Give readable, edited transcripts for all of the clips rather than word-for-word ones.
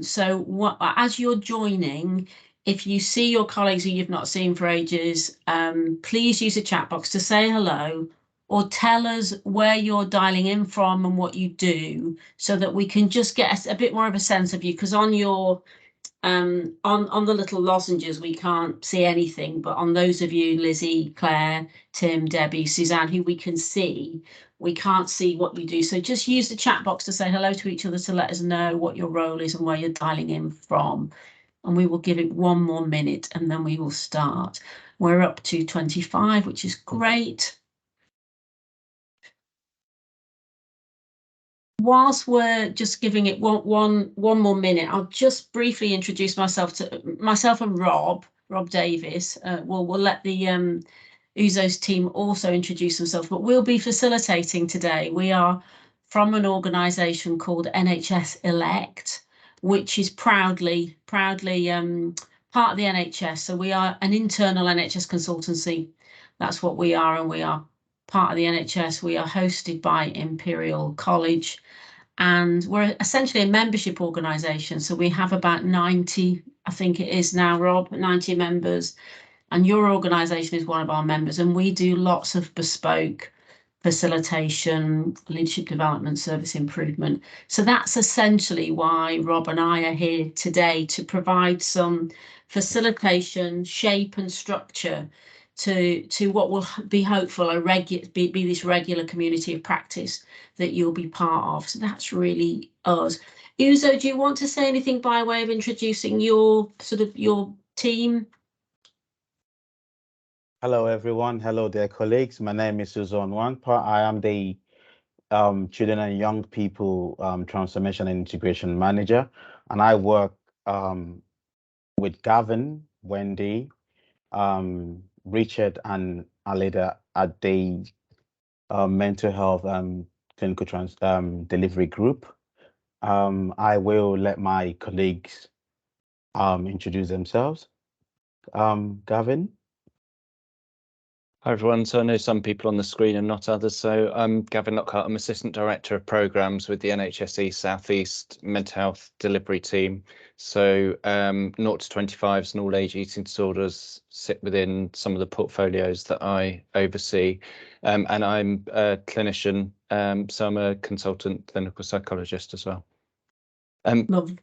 So as you're joining, if you see your colleagues who you've not seen for ages, please use the chat box to say hello or tell us where you're dialing in from and what you do, so that we can just get a bit more of a sense of you, because on your on the little lozenges we can't see anything, but on those of you, Lizzie, Claire, Tim, Debbie, Suzanne, who we can see, we can't see what you do. So just use the chat box to say hello to each other, to let us know what your role is and where you're dialing in from. And we will give it 1 more minute and then we will start. We're up to 25, which is great. Whilst we're just giving it one more minute, I'll just briefly introduce myself and Rob Davis. We'll let the Uzos team also introduce themselves, but we'll be facilitating today. We are from an organisation called NHS Elect, which is proudly part of the NHS. So we are an internal NHS consultancy. That's what we are, and we are part of the NHS. We are hosted by Imperial College, and we're essentially a membership organisation. So we have about 90, I think it is now, Rob, 90 members. And your organisation is one of our members, and we do lots of bespoke facilitation, leadership development, service improvement. So that's essentially why Rob and I are here today, to provide some facilitation, shape and structure to what will be hopeful be this regular community of practice that you'll be part of. So that's really us. Uzo, do you want to say anything by way of introducing your team? Hello, everyone. Hello, dear colleagues. My name is Uzo Nwankpa. I am the Children and Young People Transformation and Integration Manager, and I work with Gavin, Wendy, Richard, and Alida at the Mental Health Clinical Delivery Group. I will let my colleagues introduce themselves. Gavin. Hi everyone, so I know some people on the screen and not others. So I'm Gavin Lockhart, I'm Assistant Director of Programmes with the NHSE South East Mental Health Delivery Team. So 0 to 25s and all age eating disorders sit within some of the portfolios that I oversee. And I'm a clinician, so I'm a consultant clinical psychologist as well.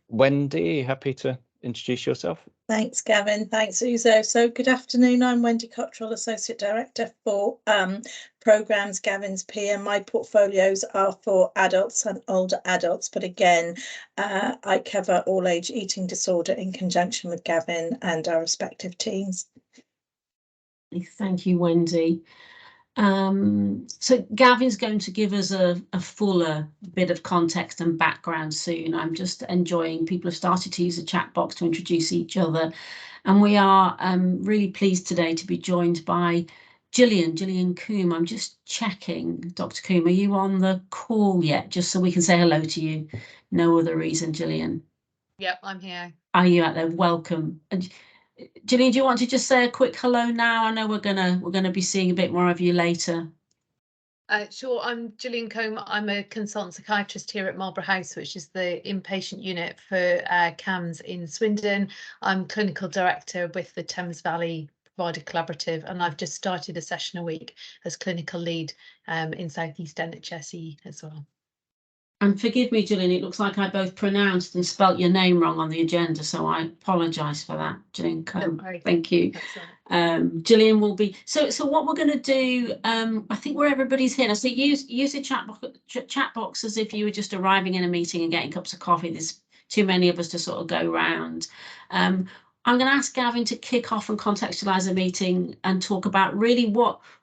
Wendy, happy to introduce yourself? Thanks, Gavin. Thanks, Uzo. So good afternoon. I'm Wendy Cottrell, Associate Director for Programmes, Gavin's PM. My portfolios are for adults and older adults, but again, I cover all age eating disorder in conjunction with Gavin and our respective teams. Thank you, Wendy. So Gavin's going to give us a fuller bit of context and background soon. I'm just enjoying, people have started to use the chat box to introduce each other, and we are really pleased today to be joined by Gillian Coombe. I'm just checking, Dr. Coombe, are you on the call yet, just so we can say hello to you? No other reason, Gillian. Yep, I'm here. Are you out there? Welcome. And Gillian, do you want to just say a quick hello now? I know we're gonna be seeing a bit more of you later. Sure, I'm Gillian Coombe. I'm a consultant psychiatrist here at Marlborough House, which is the inpatient unit for CAMHS in Swindon. I'm clinical director with the Thames Valley Provider Collaborative, and I've just started a session a week as clinical lead in South East NHSE as well. And forgive me, Gillian, it looks like I both pronounced and spelt your name wrong on the agenda, so I apologise for that, Gillian Coombe. Thank you. Gillian will be, so what we're going to do, I think where everybody's here, so use the chat box as if you were just arriving in a meeting and getting cups of coffee. There's too many of us to sort of go round. I'm going to ask Gavin to kick off and contextualise the meeting and talk about really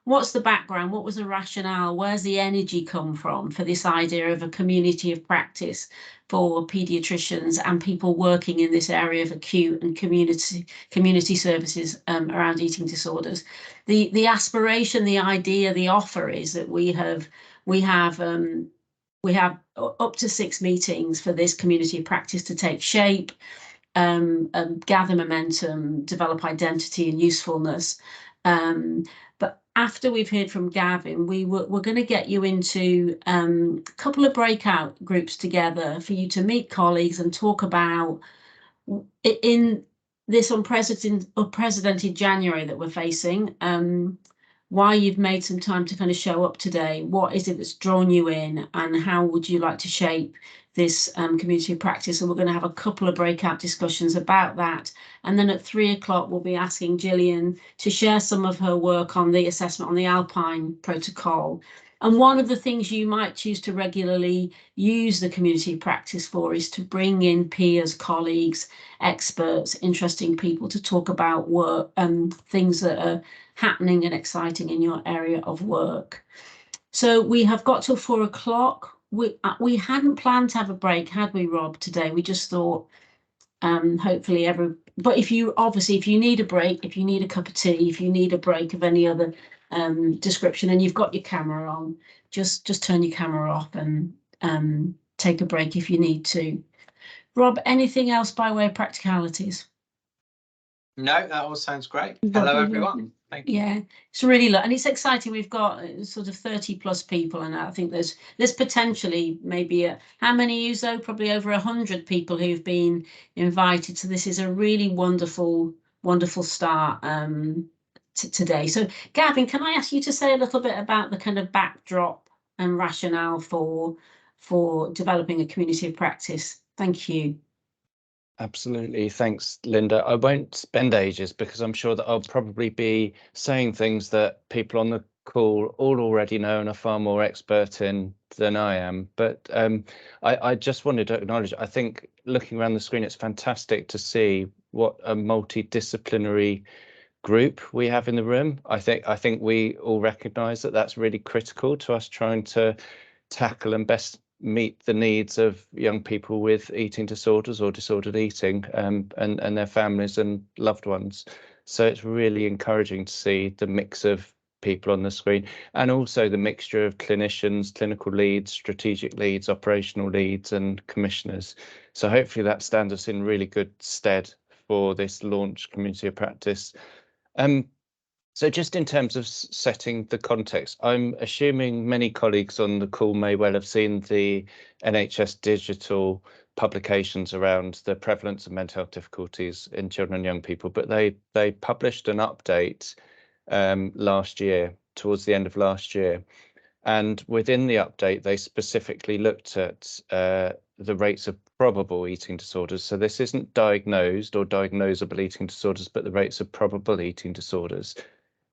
what's the background, what was the rationale, where's the energy come from for this idea of a community of practice for paediatricians and people working in this area of acute and community services around eating disorders. The aspiration, the idea, the offer is that we have up to 6 meetings for this community of practice to take shape. Gather momentum, develop identity and usefulness. But after we've heard from Gavin, we're going to get you into a couple of breakout groups together for you to meet colleagues and talk about in this unprecedented January that we're facing, why you've made some time to kind of show up today. What is it that's drawn you in, and how would you like to shape this community of practice? And we're going to have a couple of breakout discussions about that. And then at 3 o'clock, we'll be asking Gillian to share some of her work on the assessment on the Alpine protocol. And one of the things you might choose to regularly use the community of practice for is to bring in peers, colleagues, experts, interesting people to talk about work and things that are happening and exciting in your area of work. So we have got till 4 o'clock. We hadn't planned to have a break, had we, Rob, today? We just thought hopefully but if you need a break, if you need a cup of tea, if you need a break of any other description and you've got your camera on, just turn your camera off and take a break if you need to. Rob, anything else by way of practicalities? No, that all sounds great. Hello, everyone. Thank you. Yeah, it's really and it's exciting. We've got sort of 30 plus people, and I think there's potentially maybe how many, Uzo? Probably over 100 people who've been invited. So this is a really wonderful start today. So Gavin, can I ask you to say a little bit about the kind of backdrop and rationale for developing a community of practice? Thank you. Absolutely. Thanks, Linda. I won't spend ages because I'm sure that I'll probably be saying things that people on the call all already know and are far more expert in than I am. But I just wanted to acknowledge, I think looking around the screen, it's fantastic to see what a multidisciplinary group we have in the room. I think we all recognise that that's really critical to us trying to tackle and best meet the needs of young people with eating disorders or disordered eating and their families and loved ones. So it's really encouraging to see the mix of people on the screen, and also the mixture of clinicians, clinical leads, strategic leads, operational leads and commissioners. So hopefully that stands us in really good stead for this launch community of practice. So just in terms of setting the context, I'm assuming many colleagues on the call may well have seen the NHS digital publications around the prevalence of mental health difficulties in children and young people, but they published an update last year, towards the end of last year. And within the update, they specifically looked at the rates of probable eating disorders. So this isn't diagnosed or diagnosable eating disorders, but the rates of probable eating disorders.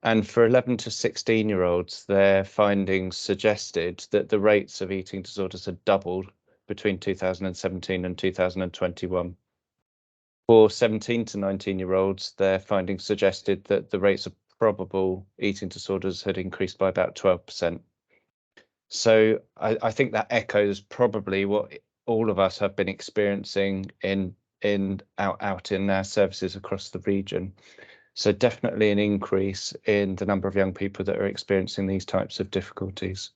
And for 11 to 16-year-olds, their findings suggested that the rates of eating disorders had doubled between 2017 and 2021. For 17 to 19-year-olds, their findings suggested that the rates of probable eating disorders had increased by about 12%. So I think that echoes probably what all of us have been experiencing out in our services across the region. So definitely an increase in the number of young people that are experiencing these types of difficulties.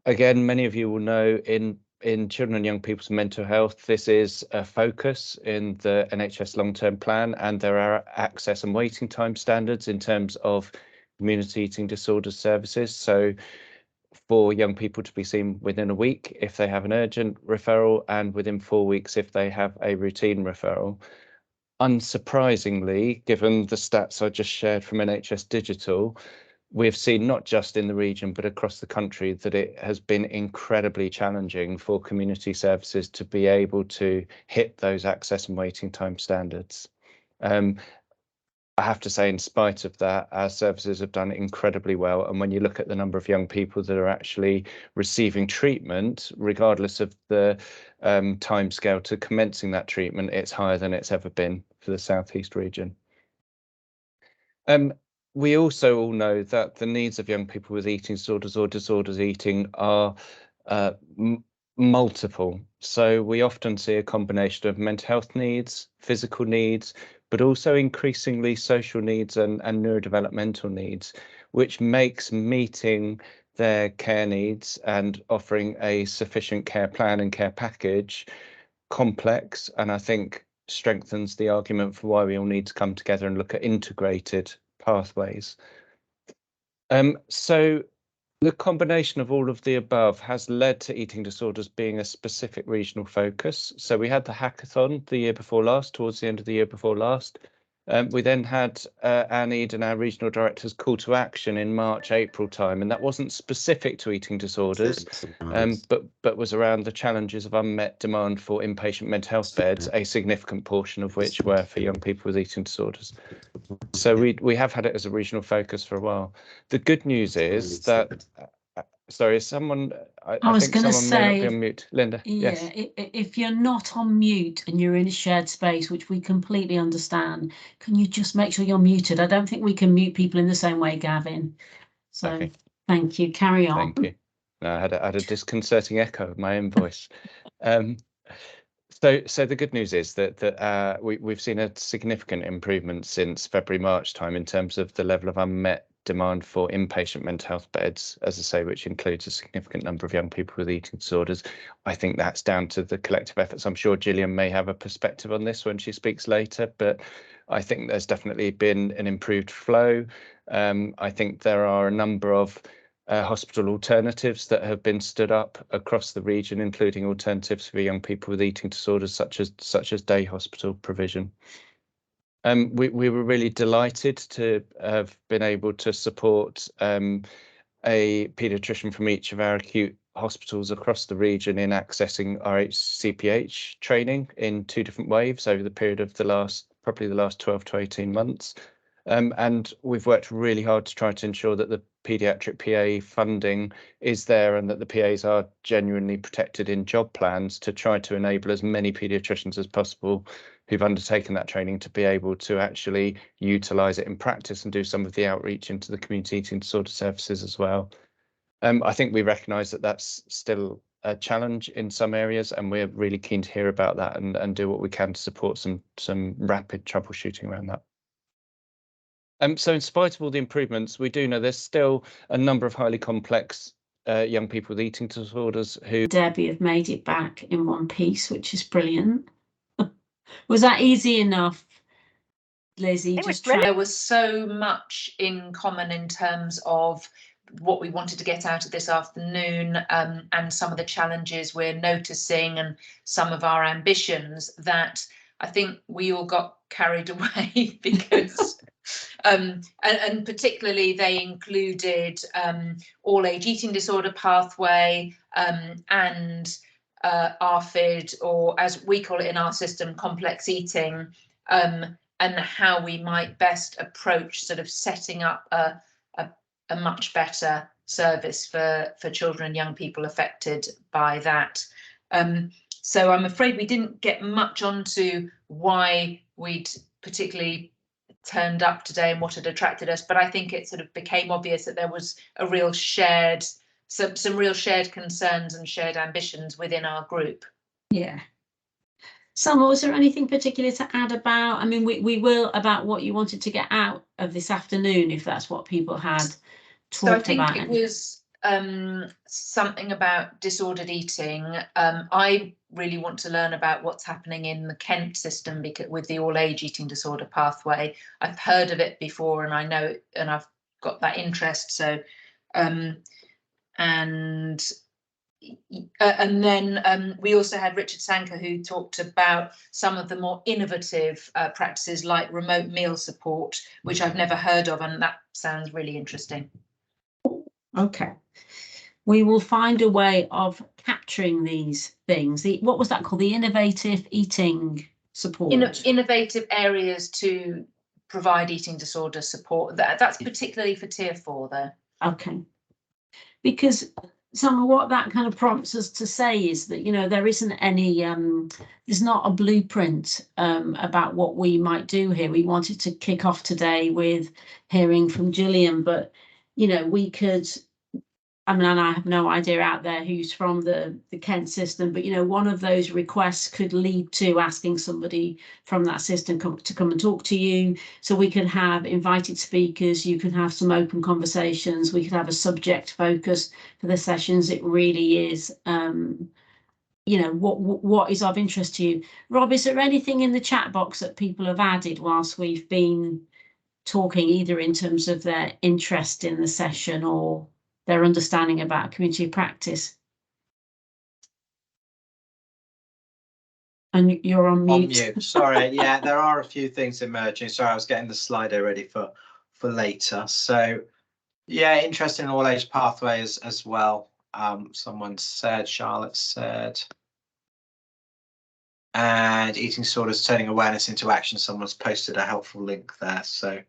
Again, many of you will know in children and young people's mental health, this is a focus in the NHS long-term plan, and there are access and waiting time standards in terms of community eating disorders services. So for young people to be seen within a week if they have an urgent referral, and within 4 weeks if they have a routine referral. Unsurprisingly, given the stats I just shared from NHS Digital, we've seen not just in the region but across the country that it has been incredibly challenging for community services to be able to hit those access and waiting time standards. I have to say, in spite of that, our services have done incredibly well. And when you look at the number of young people that are actually receiving treatment, regardless of the timescale to commencing that treatment, it's higher than it's ever been for the South East region. We also all know that the needs of young people with eating disorders or disorders eating are multiple. So we often see a combination of mental health needs, physical needs, but also increasingly social needs and neurodevelopmental needs, which makes meeting their care needs and offering a sufficient care plan and care package complex, and I think strengthens the argument for why we all need to come together and look at integrated pathways. So the combination of all of the above has led to eating disorders being a specific regional focus. So we had the hackathon the year before last, towards the end of the year before last. We then had Annie and our regional directors call to action in March, April time, and that wasn't specific to eating disorders, but was around the challenges of unmet demand for inpatient mental health beds, a significant portion of which were for young people with eating disorders. So we have had it as a regional focus for a while. The good news is that, sorry, is someone, I was think gonna someone may not be say, on mute. Linda, Yeah, yes. if you're not on mute and you're in a shared space, which we completely understand, can you just make sure you're muted? I don't think we can mute people in the same way, Gavin. So Okay. Thank you. Carry on. Thank you. No, I had a disconcerting echo of my own voice. So the good news is that we've seen a significant improvement since February, March time in terms of the level of unmet demand for inpatient mental health beds, as I say, which includes a significant number of young people with eating disorders. I think that's down to the collective efforts. I'm sure Gillian may have a perspective on this when she speaks later, but I think there's definitely been an improved flow. I think there are a number of hospital alternatives that have been stood up across the region, including alternatives for young people with eating disorders, such as day hospital provision. We were really delighted to have been able to support a paediatrician from each of our acute hospitals across the region in accessing RHCPH training in 2 different waves over the period of probably the last 12 to 18 months. And we've worked really hard to try to ensure that the paediatric PA funding is there and that the PAs are genuinely protected in job plans to try to enable as many paediatricians as possible who've undertaken that training to be able to actually utilise it in practice and do some of the outreach into the community eating disorder services as well. I think we recognise that that's still a challenge in some areas, and we're really keen to hear about that and do what we can to support some rapid troubleshooting around that. So in spite of all the improvements, we do know there's still a number of highly complex young people with eating disorders who... Debbie have made it back in one piece, which is brilliant. Was that easy enough, Lizzie? There was so much in common in terms of what we wanted to get out of this afternoon, and some of the challenges we're noticing and some of our ambitions, that I think we all got carried away because and particularly they included all age eating disorder pathway and ARFID, or as we call it in our system, complex eating, and how we might best approach sort of setting up a much better service for children and young people affected by that. So I'm afraid we didn't get much onto why we'd particularly turned up today and what had attracted us, but I think it sort of became obvious that there was a real shared, some real shared concerns and shared ambitions within our group. Yeah. Summer, was there anything particular to add about? I mean, we will about what you wanted to get out of this afternoon, if that's what people had talked about. So I think it was something about disordered eating. I really want to learn about what's happening in the Kent system because with the all age eating disorder pathway. I've heard of it before and I know, and I've got that interest. So and then we also had Richard Sanker, who talked about some of the more innovative practices like remote meal support, which I've never heard of, and that sounds really interesting. Okay, we will find a way of capturing these things. What was that called? The innovative eating support. Innovative areas to provide eating disorder support. That's particularly for tier 4 though. Okay, because some of what that kind of prompts us to say is that, you know, there isn't any, there's not a blueprint about what we might do here. We wanted to kick off today with hearing from Gillian, but, you know, we could, I mean, and I have no idea out there who's from the Kent system, but, you know, one of those requests could lead to asking somebody from that system to come and talk to you. So we could have invited speakers, you could have some open conversations, we could have a subject focus for the sessions. It really is, you know, what is of interest to you. Rob, is there anything in the chat box that people have added whilst we've been talking either in terms of their interest in the session or their understanding about community practice. And you're on mute. On mute. Sorry. Yeah, there are a few things emerging. Sorry, I was getting the Slido ready for later. So yeah, interest in all age pathways as well. Someone said, Charlotte said, and eating disorders turning awareness into action. Someone's posted a helpful link there. So,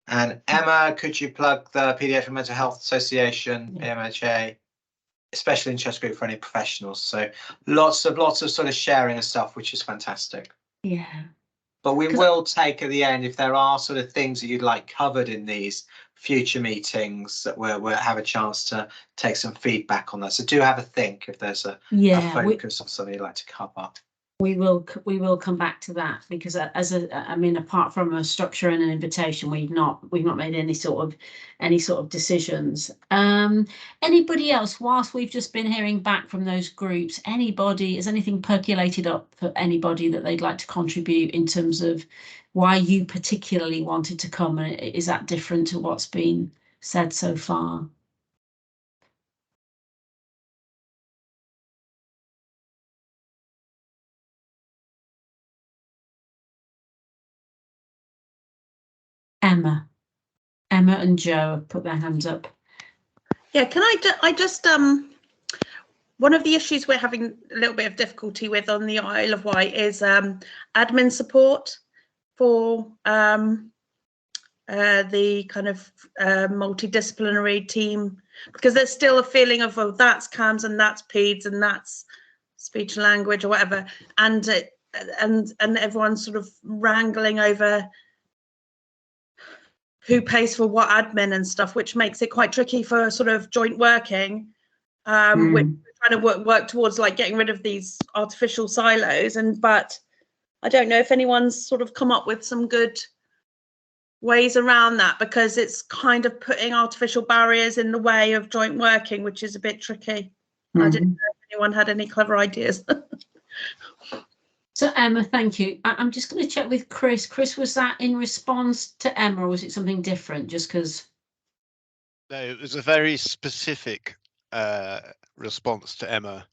and Emma, could you plug the Paediatric Mental Health Association, PMHA, special interest group for any professionals? So lots of sort of sharing and stuff, which is fantastic. Yeah. But we will take at the end, if there are sort of things that you'd like covered in these future meetings, that we'll have a chance to take some feedback on that. So do have a think if there's a focus on something you'd like to cover. We will come back to that, because I mean, apart from a structure and an invitation, we've not made any sort of decisions. Anybody else, whilst we've just been hearing back from those groups, has anything percolated up for anybody that they'd like to contribute in terms of why you particularly wanted to come? And is that different to what's been said so far? Emma and Joe have put their hands up. Yeah, can I just one of the issues we're having a little bit of difficulty with on the Isle of Wight is admin support for the kind of multidisciplinary team, because there's still a feeling of, oh, that's CAMS and that's PEDS and that's speech and language or whatever, and everyone's sort of wrangling over who pays for what admin and stuff, which makes it quite tricky for sort of joint working. We're trying to work towards like getting rid of these artificial silos, but I don't know if anyone's sort of come up with some good ways around that, because it's kind of putting artificial barriers in the way of joint working, which is a bit tricky. I didn't know if anyone had any clever ideas. So Emma, thank you. I'm just going to check with Chris. Chris, was that in response to Emma, or was it something different? Just because. No, it was a very specific response to Emma,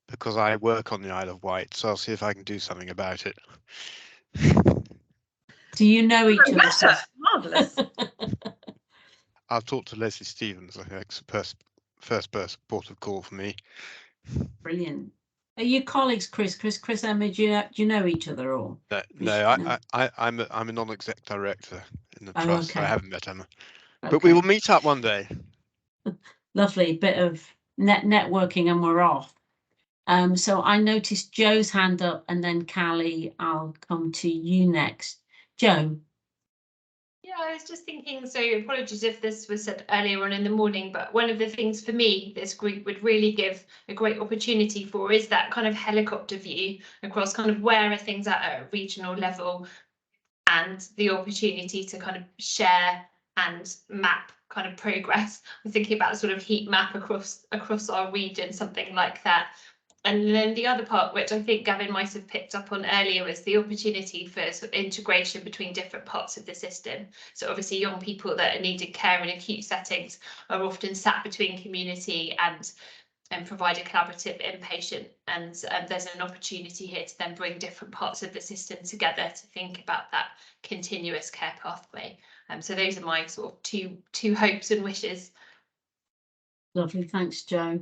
because I work on the Isle of Wight, so I'll see if I can do something about it. Do you know each other? Marvellous. I'll talk to Leslie Stevens. I think it's the first person port of call for me. Brilliant. Are you colleagues, Chris? Emma, do you know each other or? No, I'm a non-exec director in the trust. Okay. So I haven't met Emma, Okay. but we will meet up one day. Lovely bit of networking, and we're off. So I noticed Joe's hand up, and then Callie, I'll come to you next. Joe. Yeah, I was just thinking, so apologies if this was said earlier on in the morning, but one of the things for me this group would really give a great opportunity for is that kind of helicopter view across kind of where are things at a regional level, and the opportunity to kind of share and map kind of progress. I'm thinking about a sort of heat map across our region, something like that. And then the other part, which I think Gavin might have picked up on earlier, was the opportunity for sort of integration between different parts of the system. So obviously young people that are needing care in acute settings are often sat between community and provide a collaborative inpatient, and there's an opportunity here to then bring different parts of the system together to think about that continuous care pathway. So those are my sort of two hopes and wishes. Lovely, thanks, Joe.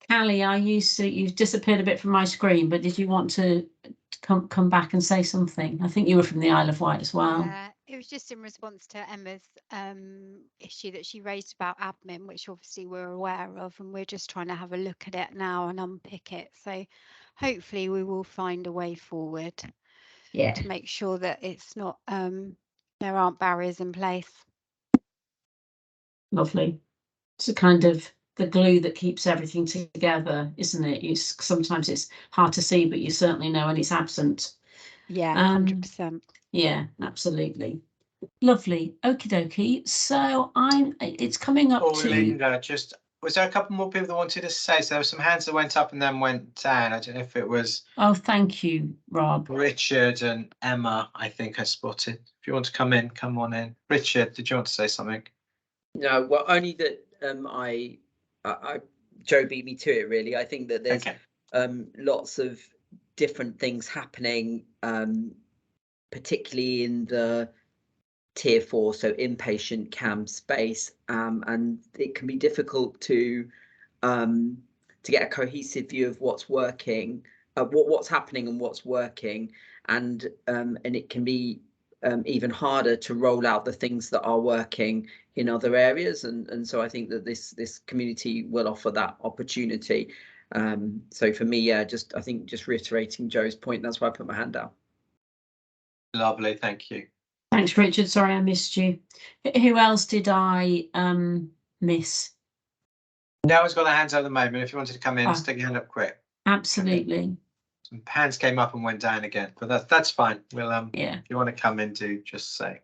Callie, you've disappeared a bit from my screen, but did you want to come back and say something? I think you were from the Isle of Wight as well. Yeah, it was just in response to Emma's issue that she raised about admin, which obviously we're aware of, and we're just trying to have a look at it now and unpick it. So hopefully we will find a way forward to make sure that it's not there aren't barriers in place. Lovely. It's a kind of the glue that keeps everything together, isn't it? Sometimes it's hard to see, but you certainly know when it's absent. Yeah, 100%. Yeah, absolutely. Lovely. Okie dokie. So it's coming up to Linda, just Was there a couple more people that wanted to say? So there were some hands that went up and then went down. I don't know if it was Oh, thank you, Rob. Richard and Emma, I think I spotted. If you want to come in, come on in. Richard, did you want to say something? No, well, only that Joe beat me to it, really. I think that there's lots of different things happening, particularly in the tier 4, so inpatient CAM space, and it can be difficult to get a cohesive view of what's working, what's happening and what's working, and it can be even harder to roll out the things that are working in other areas, and so I think that this community will offer that opportunity. So for me, yeah, I think just reiterating Joe's point, that's why I put my hand down. Lovely, thank you. Thanks, Richard. Sorry I missed you. Who else did I miss? No one's got their hands up at the moment. If you wanted to come in, stick your hand up quick. Absolutely. Some hands came up and went down again, but that's fine. We'll yeah. If you want to come in, do just say.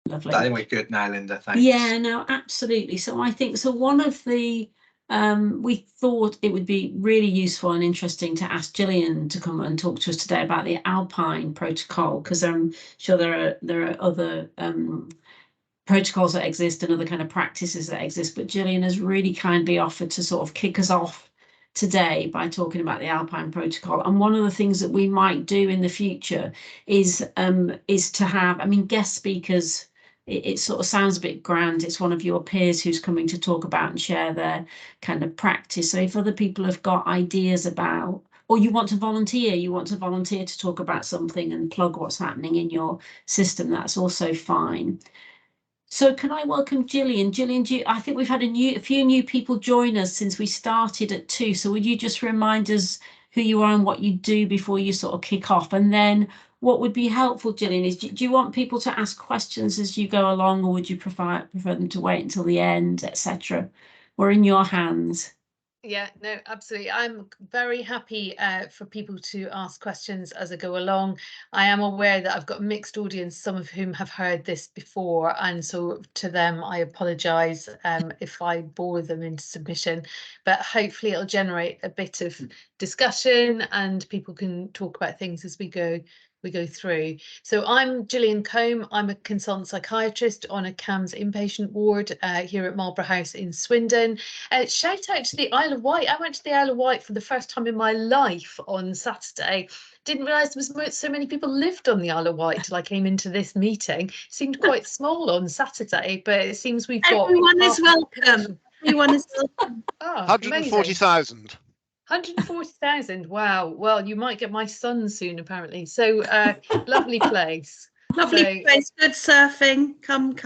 Lovely. I think we're good now, Linda. Thanks. Yeah, no, absolutely. So I think one of the we thought it would be really useful and interesting to ask Gillian to come and talk to us today about the Alpine protocol, because I'm sure there are other protocols that exist and other kind of practices that exist, but Gillian has really kindly offered to sort of kick us off today by talking about the Alpine protocol. And one of the things that we might do in the future is to have, I mean, guest speakers. It sort of sounds a bit grand. It's one of your peers who's coming to talk about and share their kind of practice. So if other people have got ideas about, or you want to volunteer to talk about something and plug what's happening in your system, that's also fine. So can I welcome Gillian? Gillian, I think we've had a few new people join us since we started at 2. So would you just remind us who you are and what you do before you sort of kick off? And then what would be helpful, Gillian, is do you want people to ask questions as you go along, or would you prefer them to wait until the end, etc.? We're in your hands. Yeah, no, absolutely. I'm very happy for people to ask questions as I go along. I am aware that I've got a mixed audience, some of whom have heard this before, and so to them I apologise if I bore them into submission, but hopefully it'll generate a bit of discussion and people can talk about things as we go through. So I'm Gillian Combe. I'm a consultant psychiatrist on a CAMHS inpatient ward here at Marlborough House in Swindon. Shout out to the Isle of Wight. I went to the Isle of Wight for the first time in my life on Saturday. Didn't realise there was so many people lived on the Isle of Wight till I came into this meeting. It seemed quite small on Saturday, but it seems we've got everyone is welcome. Everyone is welcome. Oh, 140,000. 140,000. Wow. Well, you might get my son soon, apparently. So lovely place. Lovely place. Good surfing. Come.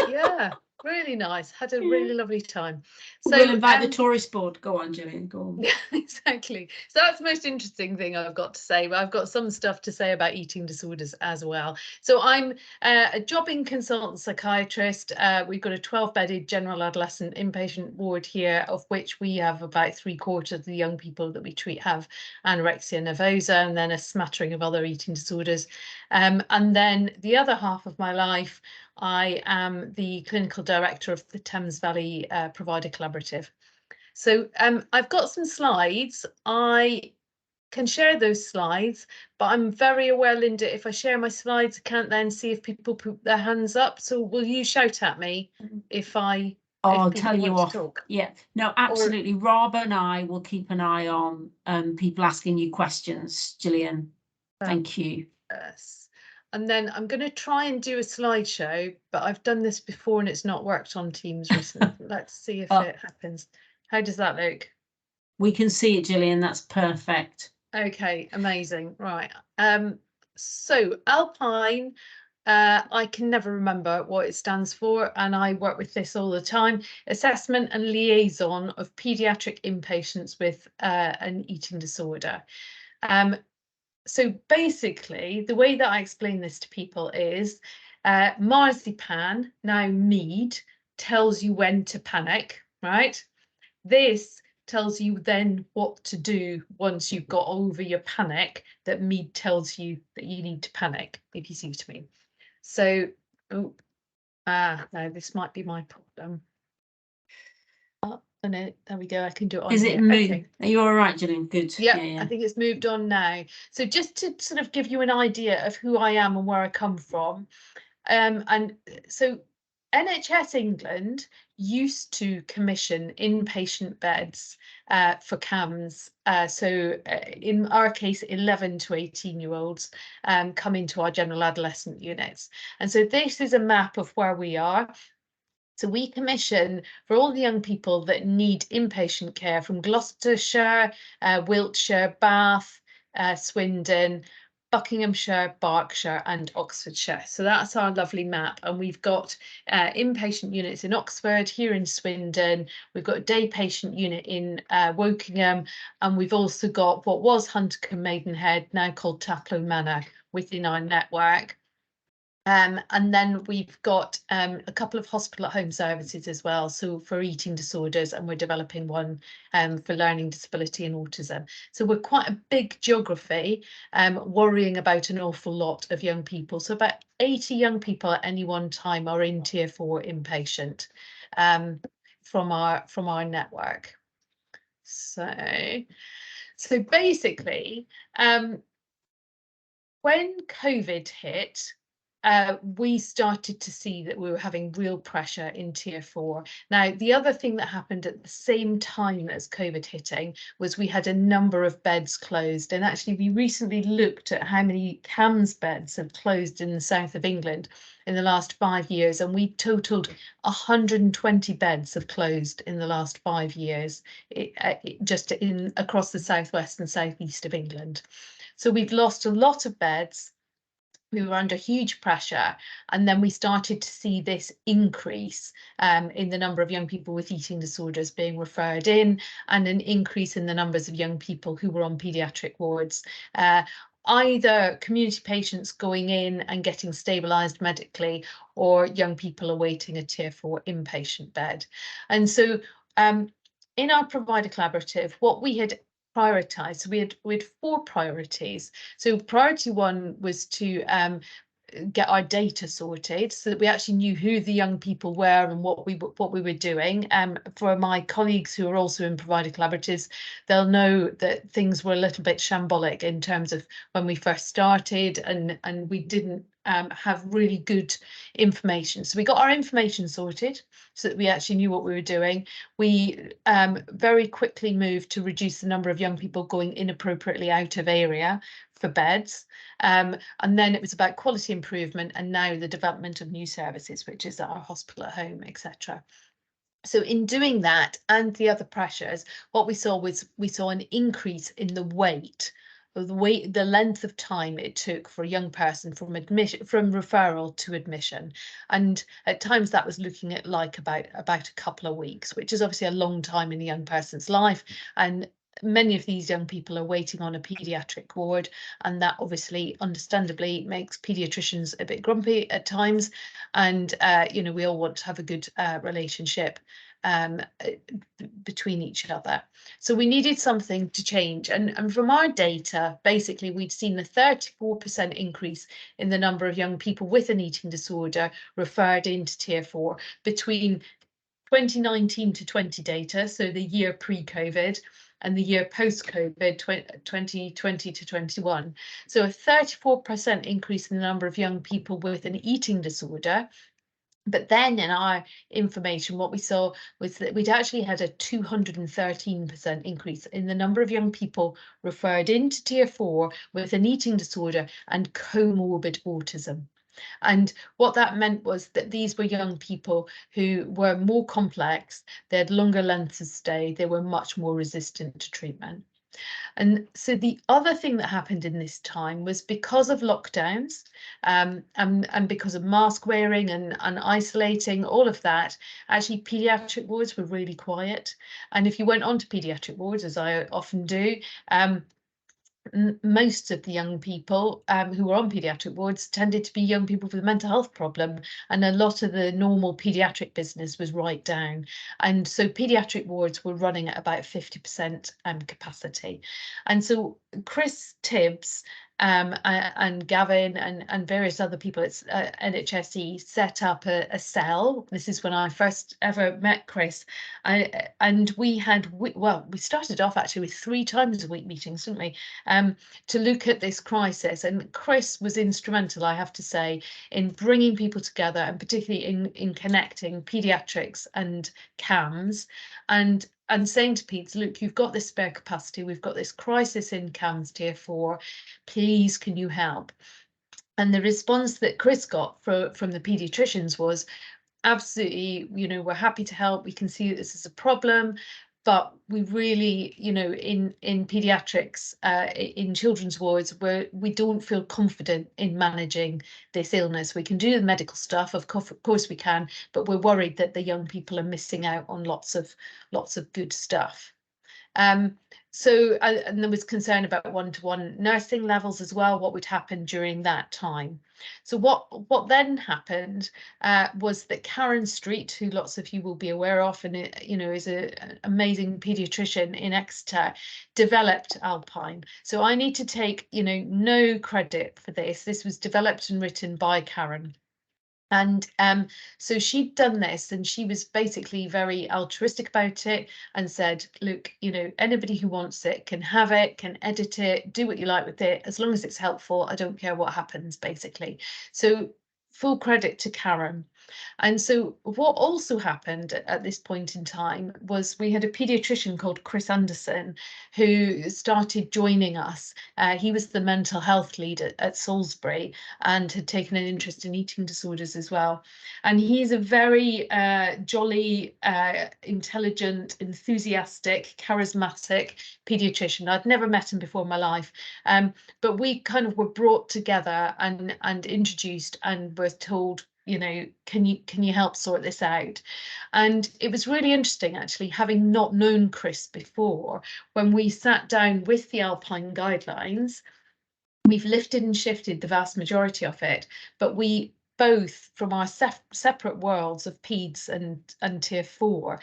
Yeah. Really nice. Had a really lovely time. So we'll invite the tourist board. Go on, Gillian. Go on. Yeah, exactly. So that's the most interesting thing I've got to say. But I've got some stuff to say about eating disorders as well. So I'm a jobbing consultant psychiatrist. We've got a 12-bedded general adolescent inpatient ward here, of which we have about 3/4 of the young people that we treat have anorexia nervosa, and then a smattering of other eating disorders. And then the other half of my life, I am the clinical director of the Thames Valley Provider Collaborative. So I've got some slides. I can share those slides, but I'm very aware, Linda, if I share my slides, I can't then see if people put their hands up. So will you shout at me if I'll tell you off. Yeah, no, absolutely. Rob and I will keep an eye on people asking you questions, Gillian. Thank you. Yes. And then I'm going to try and do a slideshow, but I've done this before and it's not worked on Teams recently. Let's see if it happens. How does that look? We can see it, Gillian. That's perfect. Okay, amazing. Right. So Alpine, I can never remember what it stands for, and I work with this all the time. Assessment and liaison of paediatric inpatients with an eating disorder. So basically, the way that I explain this to people is marzipan, now mead, tells you when to panic, right? This tells you then what to do once you've got over your panic, that mead tells you that you need to panic, if you see what I mean. So, now this might be my problem. Oh no, there we go. I can do it on Is here. it moved? Okay. Are you all right, Gillian? Good. Yeah, I think it's moved on now. So just to sort of give you an idea of who I am and where I come from. And so NHS England used to commission inpatient beds for CAMS. In our case, 11 to 18-year-olds come into our general adolescent units. And so this is a map of where we are. So we commission for all the young people that need inpatient care from Gloucestershire, Wiltshire, Bath, Swindon, Buckinghamshire, Berkshire and Oxfordshire. So that's our lovely map. And we've got inpatient units in Oxford, here in Swindon. We've got a day patient unit in Wokingham. And we've also got what was Huntercombe Maidenhead, now called Taplow Manor, within our network. And then we've got a couple of hospital at home services as well, so for eating disorders, and we're developing one for learning disability and autism. So we're quite a big geography, worrying about an awful lot of young people. So about 80 young people at any one time are in Tier 4 inpatient from our network. So basically, when COVID hit, we started to see that we were having real pressure in Tier 4. Now, the other thing that happened at the same time as COVID hitting was we had a number of beds closed. And actually, we recently looked at how many CAMS beds have closed in the south of England in the last 5 years. And we totaled 120 beds have closed in the last 5 years, just across the southwest and southeast of England. So we've lost a lot of beds. We were under huge pressure, and then we started to see this increase in the number of young people with eating disorders being referred in, and an increase in the numbers of young people who were on paediatric wards. Either community patients going in and getting stabilised medically, or young people awaiting a Tier 4 inpatient bed. And so in our provider collaborative, what we had prioritised, so we had 4 priorities. So priority 1 was to get our data sorted, so that we actually knew who the young people were and what we were doing. For my colleagues who are also in provider collaboratives, they'll know that things were a little bit shambolic in terms of when we first started, and we didn't have really good information. So we got our information sorted so that we actually knew what we were doing. We very quickly moved to reduce the number of young people going inappropriately out of area for beds. And then it was about quality improvement, and now the development of new services, which is our hospital at home, etc. So in doing that and the other pressures, what we saw was an increase in the weight, the length of time it took for a young person from referral to admission. And at times that was looking at like about a couple of weeks, which is obviously a long time in a young person's life. And many of these young people are waiting on a paediatric ward, and that obviously understandably makes paediatricians a bit grumpy at times. And you know, we all want to have a good relationship between each other. So we needed something to change, and from our data, basically we'd seen a 34% increase in the number of young people with an eating disorder referred into Tier 4 between 2019 to 20 data, so the year pre-COVID, and the year post-COVID, 2020 to 21. So a 34% increase in the number of young people with an eating disorder. But then in our information, what we saw was that we'd actually had a 213% increase in the number of young people referred into Tier 4 with an eating disorder and comorbid autism. And what that meant was that these were young people who were more complex, they had longer lengths of stay, they were much more resistant to treatment. And so the other thing that happened in this time was, because of lockdowns and because of mask wearing and isolating, all of that, actually paediatric wards were really quiet. And if you went onto paediatric wards, as I often do, most of the young people who were on paediatric wards tended to be young people with a mental health problem, and a lot of the normal paediatric business was right down. And so paediatric wards were running at about 50% capacity. And so Chris Tibbs and Gavin and various other people at NHSE set up a cell. This is when I first ever met Chris, and we started off actually with 3 times a week meetings, didn't we, to look at this crisis. And Chris was instrumental, I have to say, in bringing people together, and particularly in connecting paediatrics and CAMS, and saying to Peds, look, you've got this spare capacity, we've got this crisis in CAMS tier 4, please can you help? And the response that Chris got from the paediatricians was, absolutely, you know, we're happy to help, we can see that this is a problem, but we really, you know, in paediatrics, in children's wards, we don't feel confident in managing this illness. We can do the medical stuff, of course we can, but we're worried that the young people are missing out on lots of good stuff. So and there was concern about one-to-one nursing levels as well, what would happen during that time. So what then happened was that Karen Street, who lots of you will be aware of, and you know, is an amazing paediatrician in Exeter, developed Alpine. So I need to take, you know, no credit for this. This was developed and written by Karen. And so she'd done this, and she was basically very altruistic about it and said, look, you know, anybody who wants it can have it, can edit it, do what you like with it, as long as it's helpful. I don't care what happens, basically. So full credit to Karen. And so what also happened at this point in time was we had a paediatrician called Chris Anderson who started joining us. He was the mental health lead at Salisbury and had taken an interest in eating disorders as well. And he's a very jolly, intelligent, enthusiastic, charismatic paediatrician. I'd never met him before in my life, but we kind of were brought together and introduced and were told, you know, can you help sort this out? And it was really interesting, actually, having not known Chris before, when we sat down with the Alpine guidelines. We've lifted and shifted the vast majority of it, but we both, from our separate worlds of PEDS and tier 4,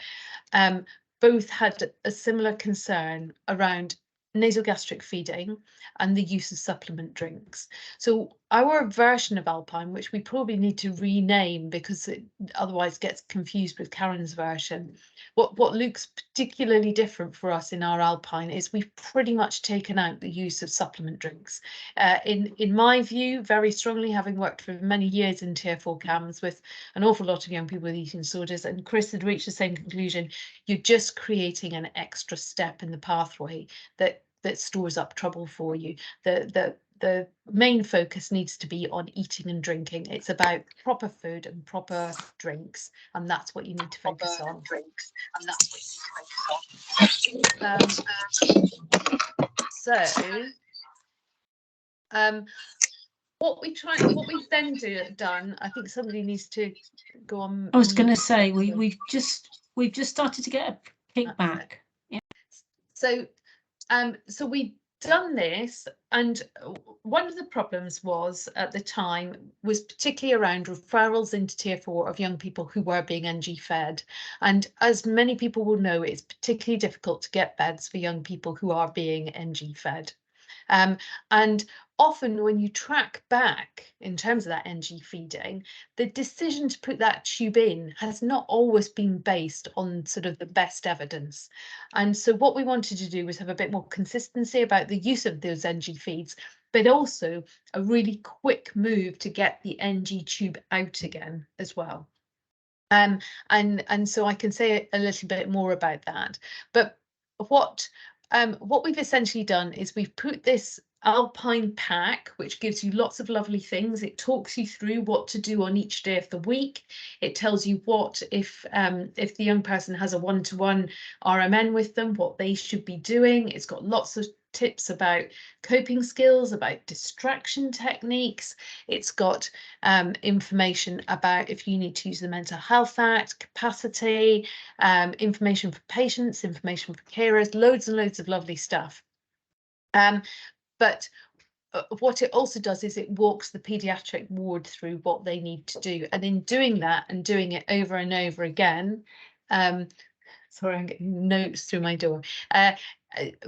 both had a similar concern around nasogastric feeding and the use of supplement drinks. So our version of Alpine, which we probably need to rename because it otherwise gets confused with Karen's version, what looks particularly different for us in our Alpine is we've pretty much taken out the use of supplement drinks. In my view, very strongly, having worked for many years in tier 4 CAMS with an awful lot of young people with eating disorders, and Chris had reached the same conclusion, you're just creating an extra step in the pathway that stores up trouble for you. The main focus needs to be on eating and drinking. It's about proper food and proper drinks, and that's what you need to focus on. What we've then done, I think somebody needs to go on. I was going to say we've just started to get a kickback. Yeah. So we've done this, and one of the problems was at the time was particularly around referrals into tier 4 of young people who were being NG fed. And as many people will know, it's particularly difficult to get beds for young people who are being NG fed. And often when you track back in terms of that NG feeding, the decision to put that tube in has not always been based on sort of the best evidence. And so what we wanted to do was have a bit more consistency about the use of those NG feeds, but also a really quick move to get the NG tube out again as well. And so I can say a little bit more about that. But what we've essentially done is we've put this Alpine pack, which gives you lots of lovely things. It talks you through what to do on each day of the week. It tells you what, if the young person has a one-to-one RMN with them, what they should be doing. It's got lots of tips about coping skills, about distraction techniques. It's got information about if you need to use the Mental Health Act, capacity, information for patients, information for carers, loads and loads of lovely stuff. But what it also does is it walks the paediatric ward through what they need to do. And in doing that and doing it over and over again, sorry, I'm getting notes through my door.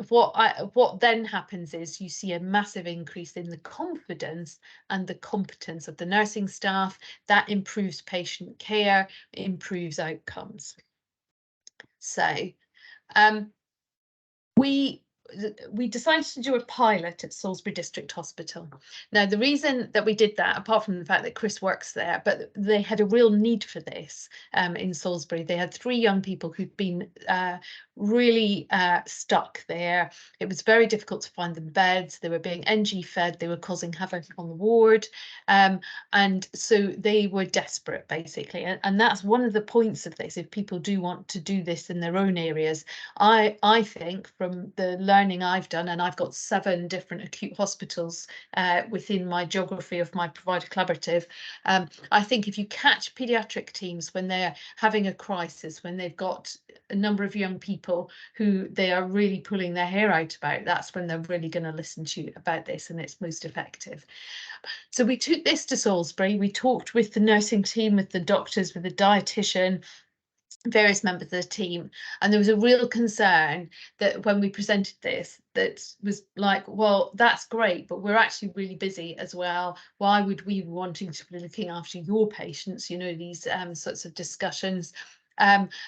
what then happens is you see a massive increase in the confidence and the competence of the nursing staff. That improves patient care, improves outcomes. So we decided to do a pilot at Salisbury District Hospital. Now, the reason that we did that, apart from the fact that Chris works there, but they had a real need for this in Salisbury. They had 3 young people who'd been really stuck there. It was very difficult to find them beds. They were being NG fed. They were causing havoc on the ward. And so they were desperate, basically. And that's one of the points of this. If people do want to do this in their own areas, I think from the learning I've done, and I've got 7 different acute hospitals within my geography of my provider collaborative, I think if you catch paediatric teams when they're having a crisis, when they've got a number of young people who they are really pulling their hair out about, that's when they're really going to listen to you about this, and it's most effective. So we took this to Salisbury. We talked with the nursing team, with the doctors, with the dietitian, various members of the team, and there was a real concern that when we presented this, that was like, well, that's great, but we're actually really busy as well. Why would we be wanting to be looking after your patients? You know, these sorts of discussions.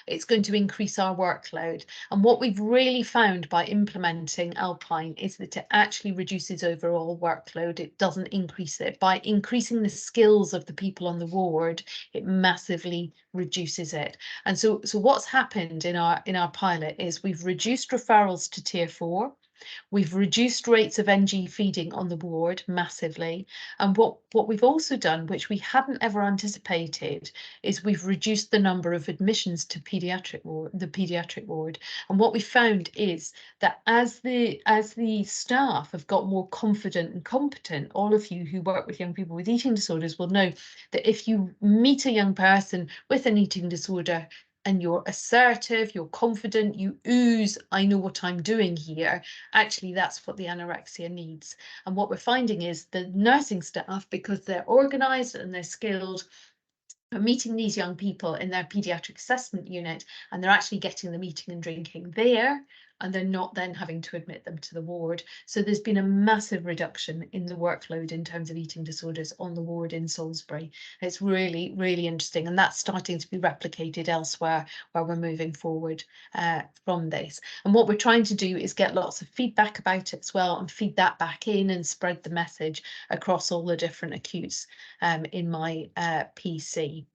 It's going to increase our workload. And what we've really found by implementing Alpine is that it actually reduces overall workload. It doesn't increase it. By increasing the skills of the people on the ward, it massively reduces it. And so what's happened in our pilot is we've reduced referrals to tier 4. We've reduced rates of NG feeding on the ward massively. And what we've also done, which we hadn't ever anticipated, is we've reduced the number of admissions to the paediatric ward. And what we found is that as the staff have got more confident and competent, all of you who work with young people with eating disorders will know that if you meet a young person with an eating disorder, and you're assertive, you're confident, you ooze, I know what I'm doing here, actually that's what the anorexia needs. And what we're finding is the nursing staff, because they're organised and they're skilled, are meeting these young people in their paediatric assessment unit, and they're actually getting them eating and drinking there, and they're not then having to admit them to the ward. So there's been a massive reduction in the workload in terms of eating disorders on the ward in Salisbury. It's really, really interesting, and that's starting to be replicated elsewhere where we're moving forward from this. And what we're trying to do is get lots of feedback about it as well, and feed that back in and spread the message across all the different acutes in my PC.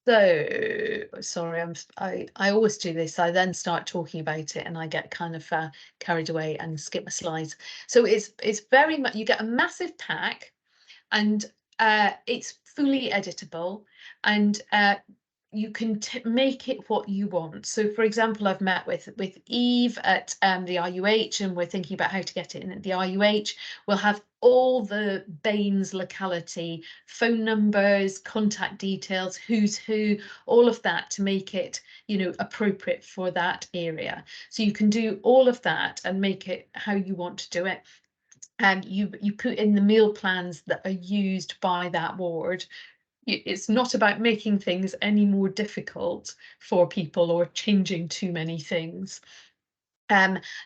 So sorry, I always do this. I then start talking about it and I get kind of carried away and skip my slides. So it's very much, you get a massive pack, and it's fully editable, and you can make it what you want. So for example, I've met with Eve at the RUH, and we're thinking about how to get it in at the RUH. We'll have all the BANES locality, phone numbers, contact details, who's who, all of that to make it, you know, appropriate for that area. So you can do all of that and make it how you want to do it. And you put in the meal plans that are used by that ward. It's not about making things any more difficult for people or changing too many things.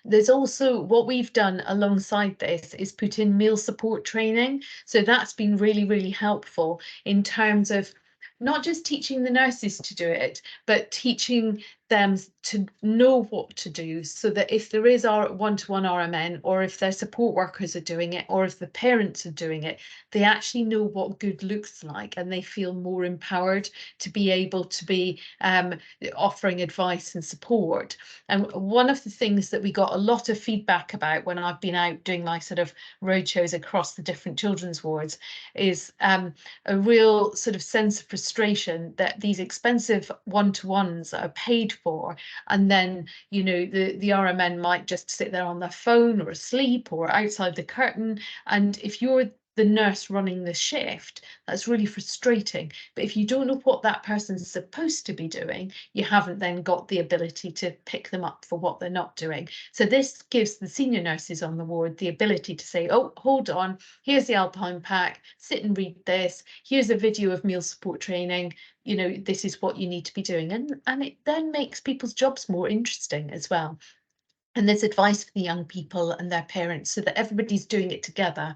There's also, what we've done alongside this is put in meal support training. So that's been really, really helpful in terms of not just teaching the nurses to do it, but teaching them to know what to do, so that if there is our one-to-one RMN, or if their support workers are doing it, or if the parents are doing it, they actually know what good looks like, and they feel more empowered to be able to be offering advice and support. And one of the things that we got a lot of feedback about when I've been out doing my sort of roadshows across the different children's wards is a real sort of sense of frustration that these expensive one-to-ones are paid for, and then, you know, the RMN might just sit there on their phone or asleep or outside the curtain, and if you're the nurse running the shift, that's really frustrating. But if you don't know what that person's supposed to be doing, you haven't then got the ability to pick them up for what they're not doing. So this gives the senior nurses on the ward the ability to say, oh, hold on, here's the Alpine pack, sit and read this, here's a video of meal support training, you know, this is what you need to be doing. And it then makes people's jobs more interesting as well. And there's advice for the young people and their parents so that everybody's doing it together.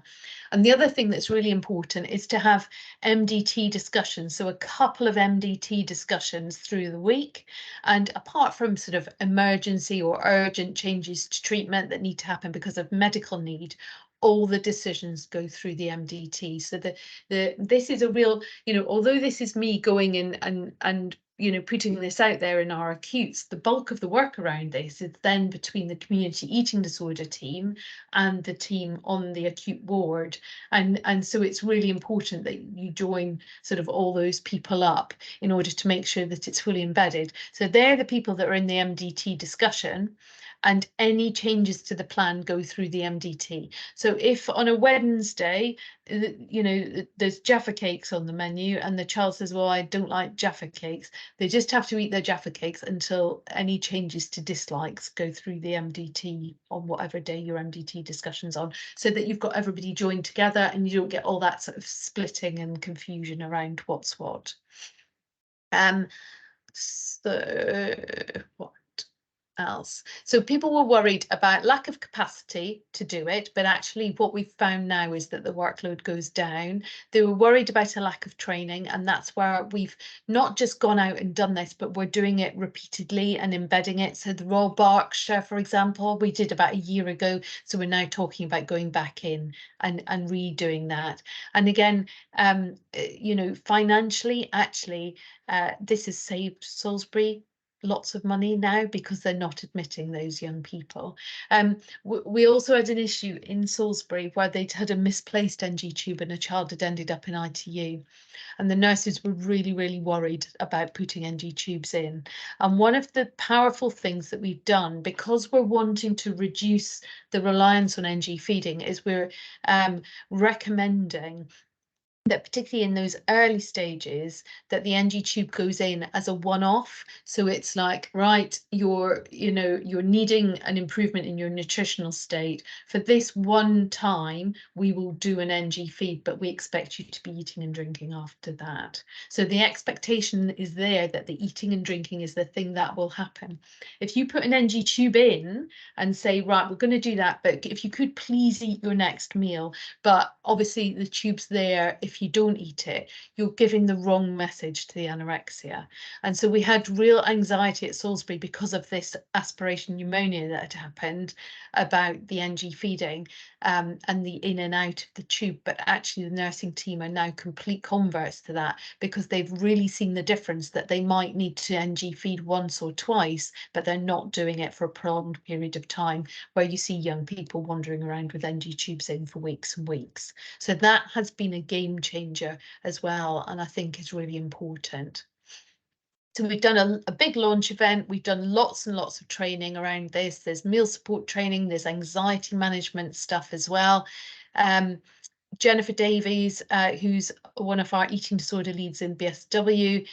And the other thing that's really important is to have MDT discussions. So a couple of MDT discussions through the week. And apart from sort of emergency or urgent changes to treatment that need to happen because of medical need, all the decisions go through the MDT. So this is a real, you know, although this is me going in and you know, putting this out there in our acutes, the bulk of the work around this is then between the community eating disorder team and the team on the acute ward. And so it's really important that you join sort of all those people up in order to make sure that it's fully embedded. So they're the people that are in the MDT discussion, and any changes to the plan go through the MDT. So if on a Wednesday, you know, there's Jaffa cakes on the menu and the child says, well, I don't like Jaffa cakes, they just have to eat their Jaffa cakes until any changes to dislikes go through the MDT on whatever day your MDT discussion's on, so that you've got everybody joined together and you don't get all that sort of splitting and confusion around what's what. So what else? So people were worried about lack of capacity to do it, but actually what we've found now is that the workload goes down. They were worried about a lack of training, and that's where we've not just gone out and done this, but we're doing it repeatedly and embedding it. So the Royal Berkshire, for example, we did about a year ago. So we're now talking about going back in and redoing that. And again, you know, financially, actually, this has saved Salisbury lots of money now because they're not admitting those young people. We also had an issue in Salisbury where they'd had a misplaced NG tube and a child had ended up in ITU, and the nurses were really, really worried about putting NG tubes in. And one of the powerful things that we've done, because we're wanting to reduce the reliance on NG feeding, is we're recommending that particularly in those early stages, that the NG tube goes in as a one-off. So it's like, right, you're needing an improvement in your nutritional state. For this one time, we will do an NG feed, but we expect you to be eating and drinking after that. So the expectation is there that the eating and drinking is the thing that will happen. If you put an NG tube in and say, right, we're going to do that, but if you could please eat your next meal, but obviously the tube's there, if you don't eat it, you're giving the wrong message to the anorexia. And so we had real anxiety at Salisbury because of this aspiration pneumonia that had happened about the NG feeding and the in and out of the tube. But actually the nursing team are now complete converts to that, because they've really seen the difference, that they might need to NG feed once or twice, but they're not doing it for a prolonged period of time, where you see young people wandering around with NG tubes in for weeks and weeks. So that has been a game changer as well, and I think is really important. So we've done a big launch event. We've done lots and lots of training around this. There's meal support training, there's anxiety management stuff as well. Jennifer Davies, who's one of our eating disorder leads in BSW,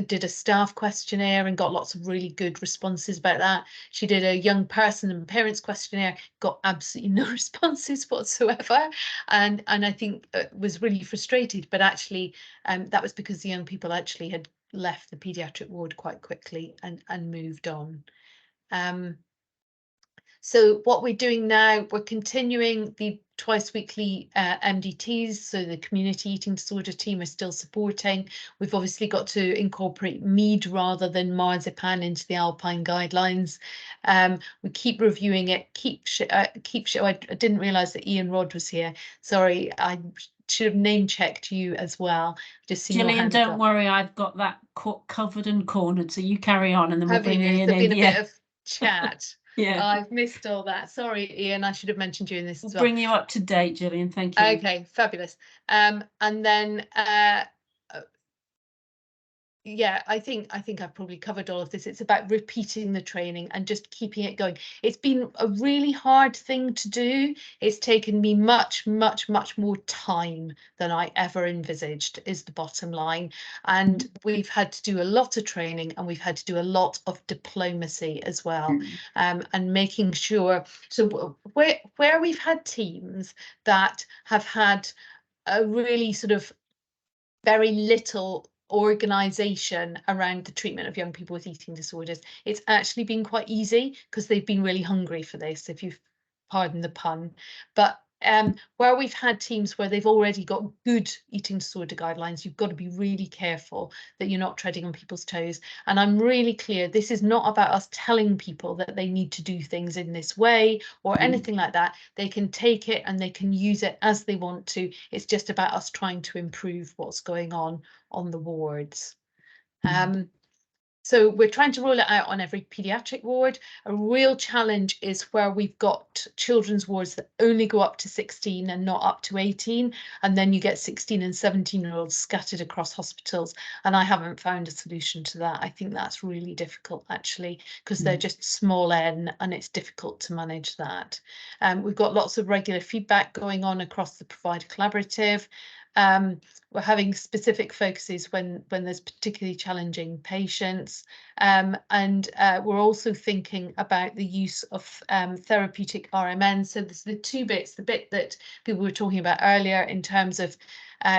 did a staff questionnaire and got lots of really good responses about that. She did a young person and parents questionnaire, got absolutely no responses whatsoever, and I think was really frustrated. But actually, that was because the young people actually had left the paediatric ward quite quickly and moved on. So what we're doing now, we're continuing the twice weekly MDTs, so the community eating disorder team are still supporting. We've obviously got to incorporate mead rather than marzipan into the Alpine guidelines. We keep reviewing it, I didn't realise that Ian Rod was here. Sorry, I should have name checked you as well. Just see Gillian, don't worry, I've got that covered and cornered, so you carry on and then we'll bring Ian in. There's been a bit of chat. Yeah, I've missed all that. Sorry, Ian, I should have mentioned you in this as well. Bring you up to date, Gillian. Thank you. Okay, fabulous. And then yeah, I think I've probably covered all of this. It's about repeating the training and just keeping it going. It's been a really hard thing to do. It's taken me much more time than I ever envisaged, is the bottom line. And we've had to do a lot of training, and we've had to do a lot of diplomacy as well, and making sure. So where we've had teams that have had a really sort of very little organisation around the treatment of young people with eating disorders. It's actually been quite easy because they've been really hungry for this, if you pardon the pun. But where we've had teams where they've already got good eating disorder guidelines, you've got to be really careful that you're not treading on people's toes. And I'm really clear, this is not about us telling people that they need to do things in this way or anything like that. They can take it and they can use it as they want to. It's just about us trying to improve what's going on the wards. So we're trying to roll it out on every paediatric ward. A real challenge is where we've got children's wards that only go up to 16 and not up to 18. And then you get 16 and 17-year-olds scattered across hospitals. And I haven't found a solution to that. I think that's really difficult, actually, because they're just small n and it's difficult to manage that. We've got lots of regular feedback going on across the provider collaborative. We're having specific focuses when there's particularly challenging patients, and we're also thinking about the use of therapeutic RMN. So there's the two bits, the bit that people were talking about earlier in terms of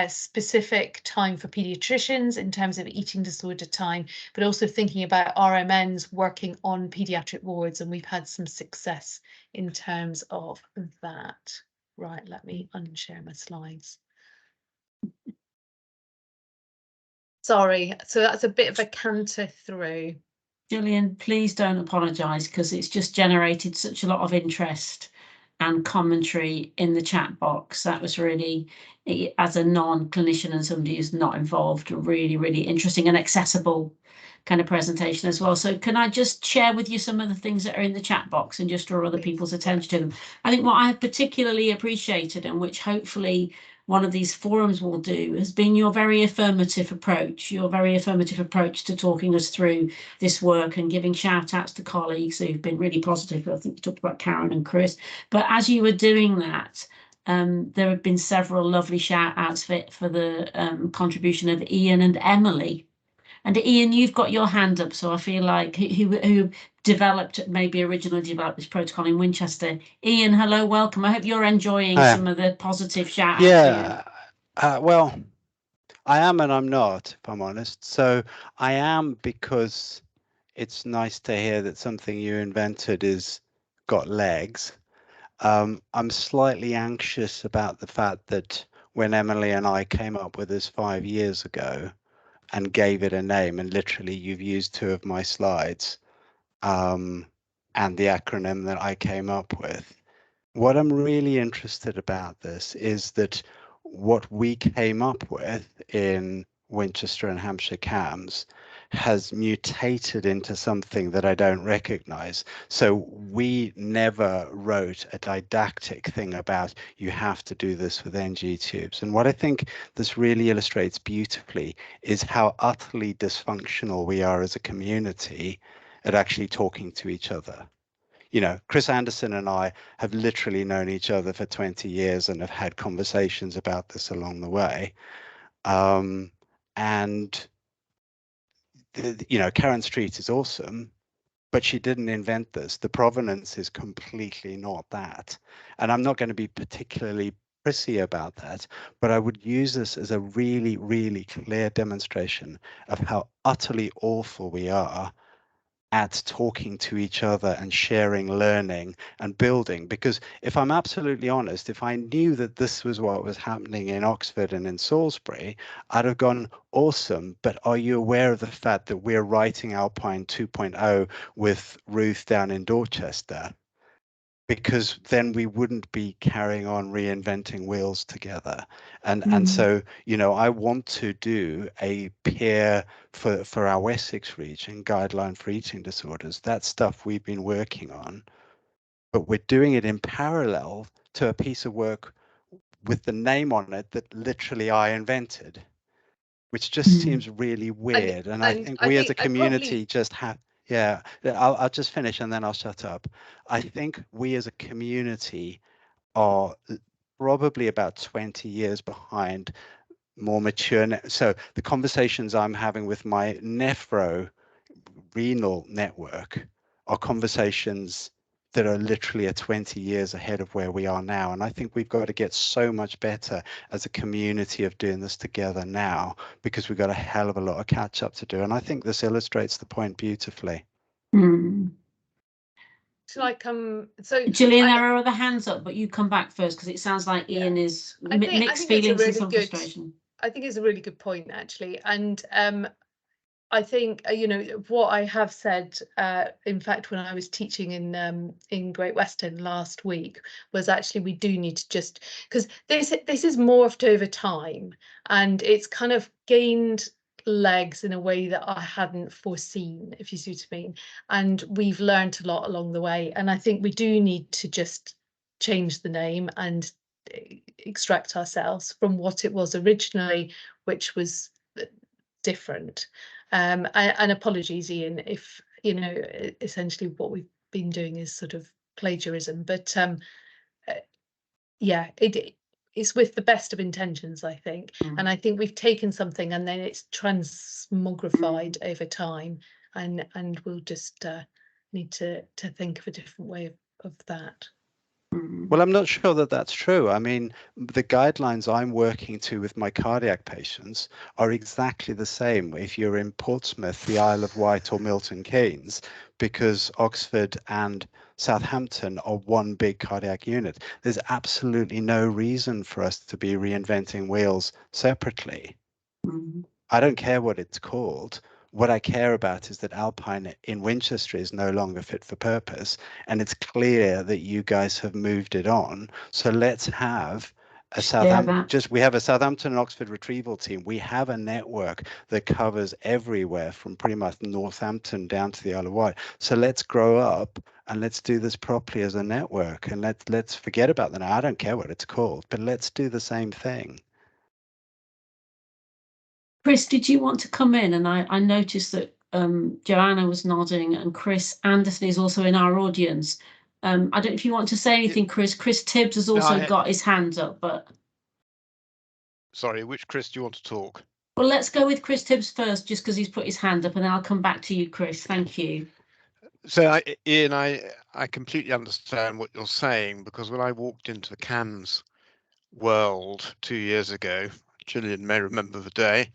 specific time for paediatricians in terms of eating disorder time, but also thinking about RMNs working on paediatric wards, and we've had some success in terms of that. Right, let me unshare my slides. Sorry, so that's a bit of a canter through. Gillian, please don't apologise, because it's just generated such a lot of interest and commentary in the chat box. That was really, as a non-clinician and somebody who's not involved, really, really interesting and accessible kind of presentation as well. So can I just share with you some of the things that are in the chat box and just draw other people's attention to them? I think what I have particularly appreciated, and which hopefully one of these forums will do, has been your very affirmative approach to talking us through this work and giving shout outs to colleagues who've been really positive. I think you talked about Karen and Chris, but as you were doing that, there have been several lovely shout outs for the contribution of Ian and Emily. And Ian, you've got your hand up, so I feel like who originally developed this protocol in Winchester. Ian, hello, welcome. I hope you're enjoying some of the positive shout outs. Yeah, well, I am and I'm not, if I'm honest. So I am because it's nice to hear that something you invented is got legs. I'm slightly anxious about the fact that when Emily and I came up with this 5 years ago and gave it a name, and literally you've used 2 of my slides and the acronym that I came up with. What I'm really interested about this is that what we came up with in Winchester and Hampshire CAMS has mutated into something that I don't recognize. So we never wrote a didactic thing about you have to do this with NG tubes. And what I think this really illustrates beautifully is how utterly dysfunctional we are as a community at actually talking to each other. You know, Chris Anderson and I have literally known each other for 20 years and have had conversations about this along the way. You know, Karen Street is awesome, but she didn't invent this. The provenance is completely not that. And I'm not going to be particularly prissy about that, but I would use this as a really, really clear demonstration of how utterly awful we are at talking to each other and sharing learning and building. Because if I'm absolutely honest, if I knew that this was what was happening in Oxford and in Salisbury, I'd have gone, awesome, but are you aware of the fact that we're writing Alpine 2.0 with Ruth down in Dorchester? Because then we wouldn't be carrying on reinventing wheels together. And so, you know, I want to do a peer for our Wessex region guideline for eating disorders. That's stuff we've been working on, but we're doing it in parallel to a piece of work with the name on it that literally I invented, which just seems really weird. And I think we as a community just have, yeah, I'll just finish and then I'll shut up. I think we as a community are probably about 20 years behind more mature. So the conversations I'm having with my nephro renal network are conversations that are literally 20 years ahead of where we are now. And I think we've got to get so much better as a community of doing this together now, because we've got a hell of a lot of catch up to do. And I think this illustrates the point beautifully. Shall I come? So Gillian, there are other hands up, but you come back first, because it sounds like Yeah. Ian is I mixed think it's a feelings and really some good- frustration. I think it's a really good point, actually. And I think, you know, what I have said, in fact, when I was teaching in Great Western last week, was actually we do need to just, because this is morphed over time, and it's kind of gained legs in a way that I hadn't foreseen, if you see what I mean. And we've learned a lot along the way. And I think we do need to just change the name and extract ourselves from what it was originally, which was different. And apologies, Ian, if, you know, essentially what we've been doing is sort of plagiarism, but yeah, it's with the best of intentions, I think. And I think we've taken something and then it's transmogrified over time, and we'll just need to think of a different way of that. Well, I'm not sure that that's true. I mean, the guidelines I'm working to with my cardiac patients are exactly the same if you're in Portsmouth, the Isle of Wight, or Milton Keynes, because Oxford and Southampton are one big cardiac unit. There's absolutely no reason for us to be reinventing wheels separately. I don't care what it's called. What I care about is that Alpine in Winchester is no longer fit for purpose, and it's clear that you guys have moved it on. So let's have a we have a Southampton and Oxford retrieval team. We have a network that covers everywhere from pretty much Northampton down to the Isle of Wight. So let's grow up and let's do this properly as a network, and let's forget about that. I don't care what it's called, but let's do the same thing. Chris, did you want to come in? And I noticed that Joanna was nodding, and Chris Anderson is also in our audience. I don't know if you want to say anything, Chris. Chris Tibbs has also got his hands up, but... Sorry, which Chris do you want to talk? Well, let's go with Chris Tibbs first, just because he's put his hand up, and then I'll come back to you, Chris. Thank you. So, Ian, I completely understand what you're saying, because when I walked into the CAMS world 2 years ago, Gillian may remember the day,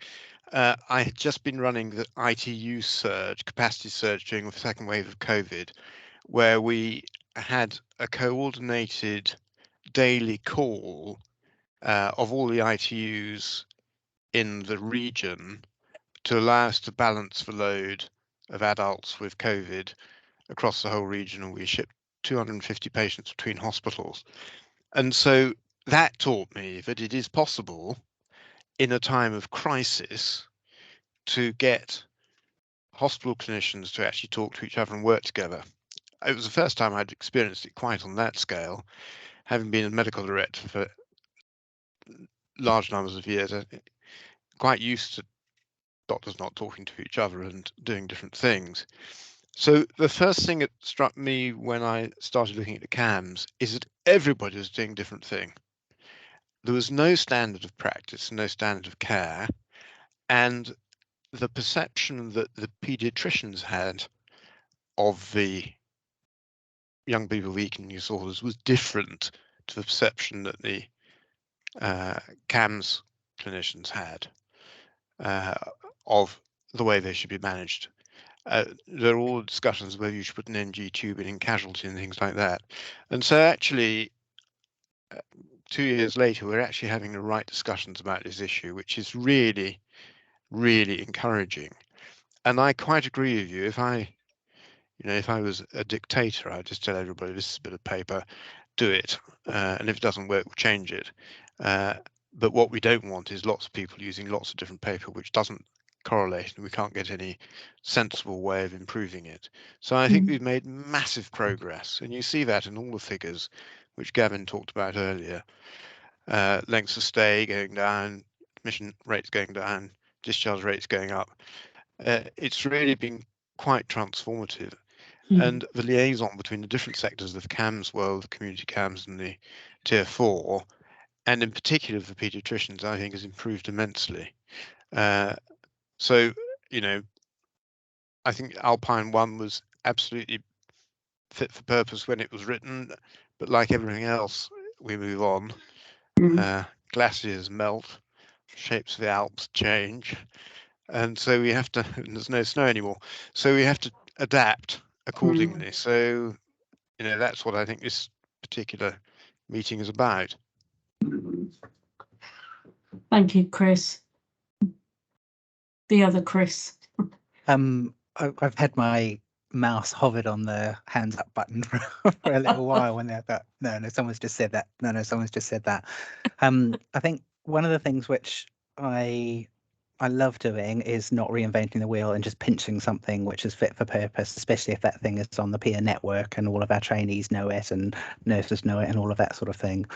I had just been running the ITU surge, capacity surge during the second wave of COVID, where we had a coordinated daily call of all the ITUs in the region to allow us to balance the load of adults with COVID across the whole region, and we shipped 250 patients between hospitals. And so that taught me that it is possible in a time of crisis to get hospital clinicians to actually talk to each other and work together. It was the first time I'd experienced it quite on that scale, having been a medical director for large numbers of years, quite used to doctors not talking to each other and doing different things. So the first thing that struck me when I started looking at the CAMS is that everybody was doing a different thing. There was no standard of practice, no standard of care, and the perception that the paediatricians had of the young people with eating disorders was different to the perception that the CAMS clinicians had of the way they should be managed. There are all discussions whether you should put an NG tube in casualty and things like that. And so actually, 2 years later, we're actually having the right discussions about this issue, which is really, really encouraging. And I quite agree with you. If I was a dictator, I'd just tell everybody, this is a bit of paper, do it. And if it doesn't work, we'll change it. But what we don't want is lots of people using lots of different paper, which doesn't correlate, and we can't get any sensible way of improving it. So I think we've made massive progress, and you see that in all the figures which Gavin talked about earlier. Lengths of stay going down, admission rates going down, discharge rates going up. It's really been quite transformative. And the liaison between the different sectors of the CAMS world, the community CAMS and the Tier 4, and in particular for paediatricians, I think has improved immensely. So, I think Alpine 1 was absolutely fit for purpose when it was written, but like everything else, we move on. Glaciers melt, shapes of the Alps change, and so we have to, and there's no snow anymore, so we have to adapt accordingly. So, you know, that's what I think this particular meeting is about. Thank you, Chris. The other Chris. I've had my mouse hovered on the hands up button for a little while, and I thought, no, someone's just said that. No, someone's just said that. I think one of the things which I love doing is not reinventing the wheel and just pinching something which is fit for purpose, especially if that thing is on the peer network and all of our trainees know it and nurses know it and all of that sort of thing.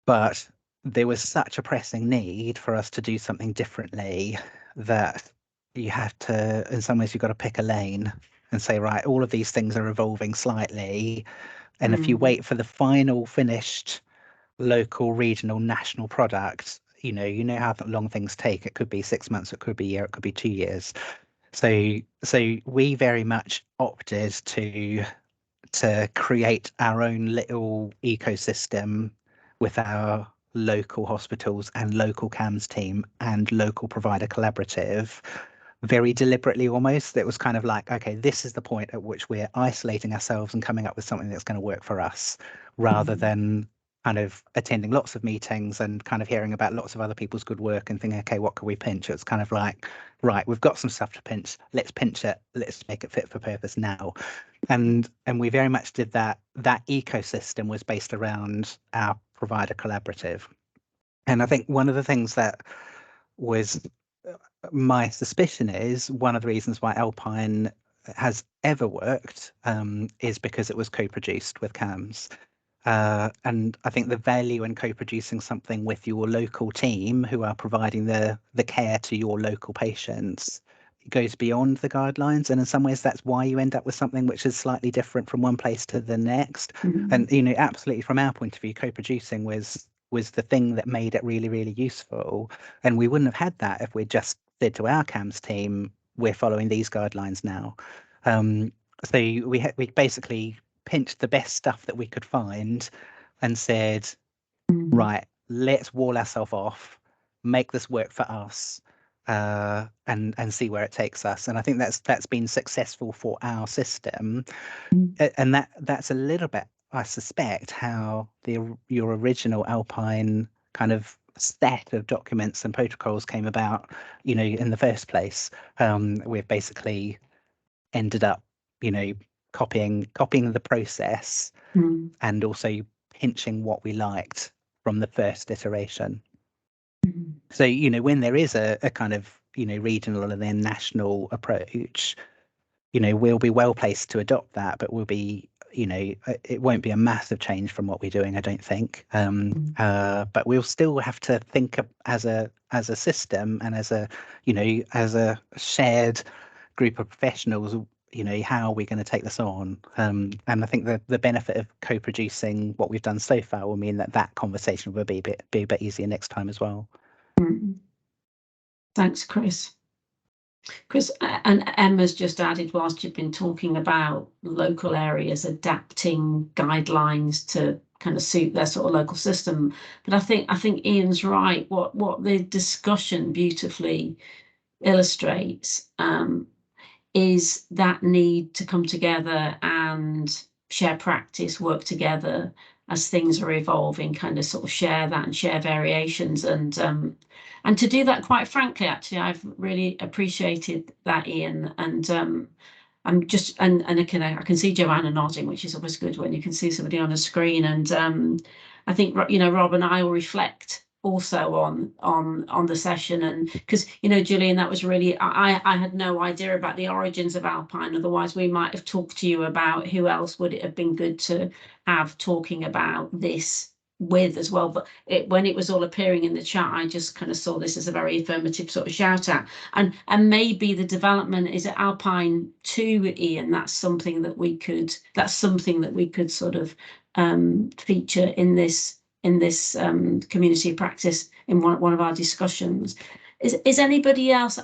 But there was such a pressing need for us to do something differently that you have to, in some ways, you've got to pick a lane and say, right, all of these things are evolving slightly. And if you wait for the final finished local, regional, national product, you know how long things take. It could be 6 months, it could be a year, it could be 2 years. So we very much opted to create our own little ecosystem with our local hospitals and local CAMS team and local provider collaborative, very deliberately almost. It was kind of like, okay, this is the point at which we're isolating ourselves and coming up with something that's going to work for us, rather than kind of attending lots of meetings and kind of hearing about lots of other people's good work and thinking, okay, what can we pinch? It's kind of like, right, we've got some stuff to pinch. Let's pinch it. Let's make it fit for purpose now. And we very much did that. That ecosystem was based around our provider collaborative. And I think one of the things that was my suspicion is one of the reasons why Alpine has ever worked is because it was co-produced with CAMS. And I think the value in co-producing something with your local team who are providing the care to your local patients goes beyond the guidelines, and in some ways that's why you end up with something which is slightly different from one place to the next. And you know, absolutely from our point of view, co-producing was the thing that made it really, really useful, and we wouldn't have had that if we just said to our CAMS team, we're following these guidelines now. So we basically pinched the best stuff that we could find and said, right, let's wall ourselves off, make this work for us, and see where it takes us. And I think that's been successful for our system. And that's a little bit, I suspect, how your original Alpine kind of set of documents and protocols came about, you know, in the first place. We've basically ended up, you know, copying the process and also pinching what we liked from the first iteration. So, you know, when there is a kind of, you know, regional and then national approach, you know, we'll be well placed to adopt that, but we'll be, you know, it won't be a massive change from what we're doing, I don't think. But we'll still have to think as a system and as a, you know, as a shared group of professionals, you know, how are we going to take this on? And I think the benefit of co-producing what we've done so far will mean that conversation will be a bit easier next time as well. Thanks, Chris. Chris, and Emma's just added, whilst you've been talking about local areas adapting guidelines to kind of suit their sort of local system, but I think Ian's right. What the discussion beautifully illustrates is that need to come together and share practice, work together as things are evolving, kind of sort of share that and share variations. And to do that, quite frankly, actually, I've really appreciated that, Ian. And I'm just, and I can see Joanna nodding, which is always good when you can see somebody on a screen. And I think, you know, Rob and I will reflect also on the session, and because, you know, Gillian, that was really, I had no idea about the origins of Alpine. Otherwise we might have talked to you about who else would it have been good to have talking about this with as well. But when it was all appearing in the chat, I just kind of saw this as a very affirmative sort of shout out, and maybe the development is at Alpine 2, Ian. That's something that we could sort of feature in this community practice in one of our discussions. Is anybody else?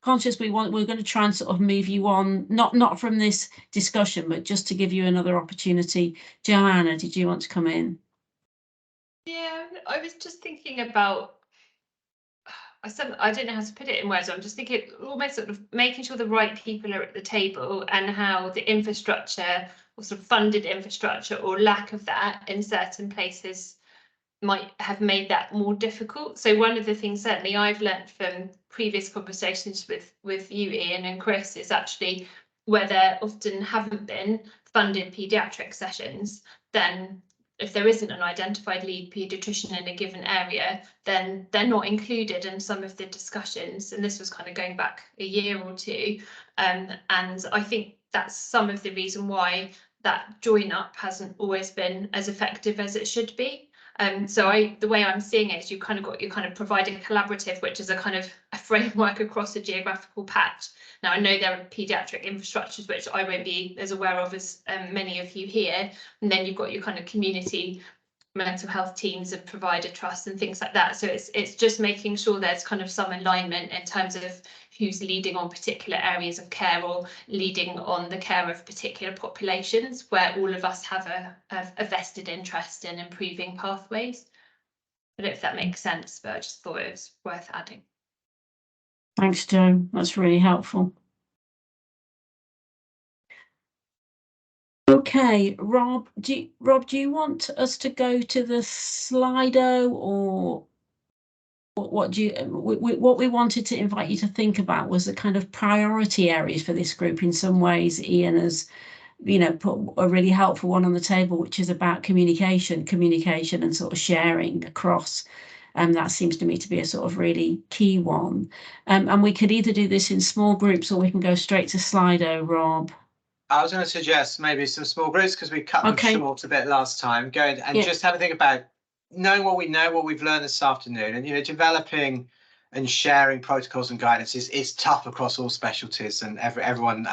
conscious we're going to try and sort of move you on, not from this discussion, but just to give you another opportunity. Joanna, did you want to come in? Yeah, I was just thinking about, I don't know how to put it in words. I'm just thinking almost sort of making sure the right people are at the table, and how the infrastructure, or sort of funded infrastructure, or lack of that in certain places might have made that more difficult. So one of the things certainly I've learned from previous conversations with you, Ian, and Chris, is actually where there often haven't been funded paediatric sessions, then if there isn't an identified lead paediatrician in a given area, then they're not included in some of the discussions. And this was kind of going back a year or two. And I think that's some of the reason why that join up hasn't always been as effective as it should be. So the way I'm seeing it is you kind of providing a collaborative, which is a kind of a framework across a geographical patch. Now, I know there are paediatric infrastructures which I won't be as aware of as many of you here, and then you've got your kind of community mental health teams and provider trusts and things like that. So it's just making sure there's kind of some alignment in terms of who's leading on particular areas of care, or leading on the care of particular populations, where all of us have a vested interest in improving pathways. I don't know if that makes sense, but I just thought it was worth adding. Thanks, Jo. That's really helpful. Okay, Rob, do you want us to go to the Slido, or what do you, what we wanted to invite you to think about was the kind of priority areas for this group. In some ways, Ian has, you know, put a really helpful one on the table, which is about communication and sort of sharing across. That seems to me to be a sort of really key one. And we could either do this in small groups, or we can go straight to Slido, Rob. I was going to suggest maybe some small groups, because we cut them short a bit last time. Go and just have a think about knowing what we know, what we've learned this afternoon, and, you know, developing and sharing protocols and guidance is tough across all specialties, and everyone.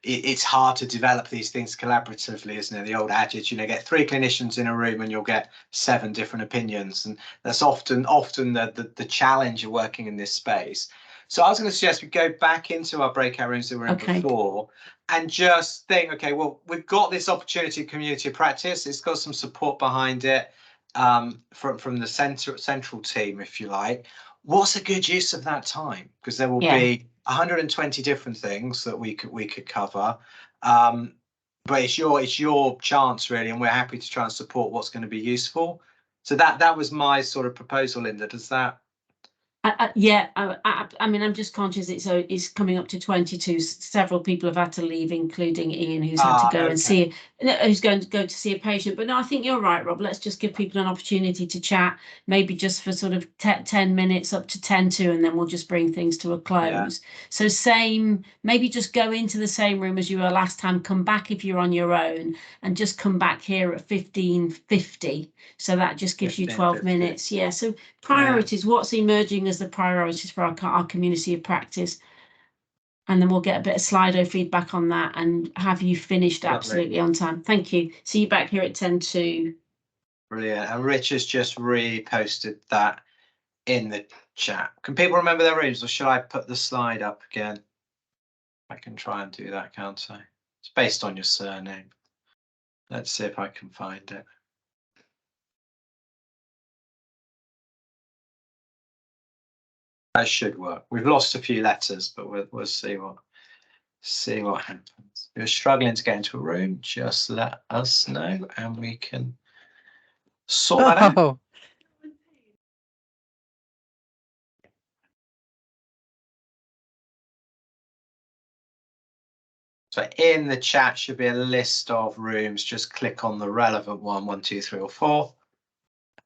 It's hard to develop these things collaboratively, isn't it? The old adage, you know, get 3 clinicians in a room and you'll get 7 different opinions, and that's often the challenge of working in this space. So I was going to suggest we go back into our breakout rooms that we were in before, and just think, okay, well, we've got this opportunity of community practice. It's got some support behind it from the central team, if you like. What's a good use of that time? Because there will be 120 different things that we could cover. But it's your chance, really, and we're happy to try and support what's going to be useful. So that was my sort of proposal, Linda. Does that? I mean, I'm just conscious it's coming up to 22. Several people have had to leave, including Ian, who's had to go and see, who's going to go to see a patient. But no, I think you're right, Rob. Let's just give people an opportunity to chat, maybe just for sort of 10 minutes, up to 10 to, and then we'll just bring things to a close. So maybe just go into the same room as you were last time, come back if you're on your own, and just come back here at 15:50. So that just gives you 12 minutes. Yeah, so priorities, what's emerging as the priorities for our community of practice, and then we'll get a bit of Slido feedback on that and have you finished absolutely on time. Thank you. See you back here at 10 to. Brilliant. And Rich has just reposted that in the chat. Can people remember their rooms, or should I put the slide up again? I can try and do that, can't I? It's based on your surname. Let's see if I can find it. That should work. We've lost a few letters, but we'll see what happens. If you're struggling to get into a room, just let us know and we can sort that out. So in the chat should be a list of rooms. Just click on the relevant one, 1, 2, 3, or 4.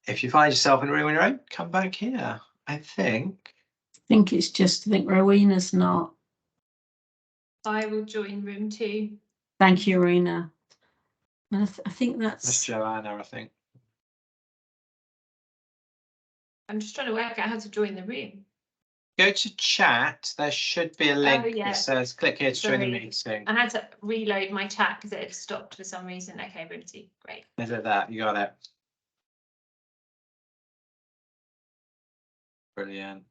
If you find yourself in a room on your own, come back here. I think it's just, I think Rowena's not. I will join room 2. Thank you, Rowena. I think that's Joanna, I think. I'm just trying to work out how to join the room. Go to chat. There should be a link that says click here to join the meeting. I had to reload my chat because it had stopped for some reason. Okay, room 2. Great. Is it that? You got it. Brilliant.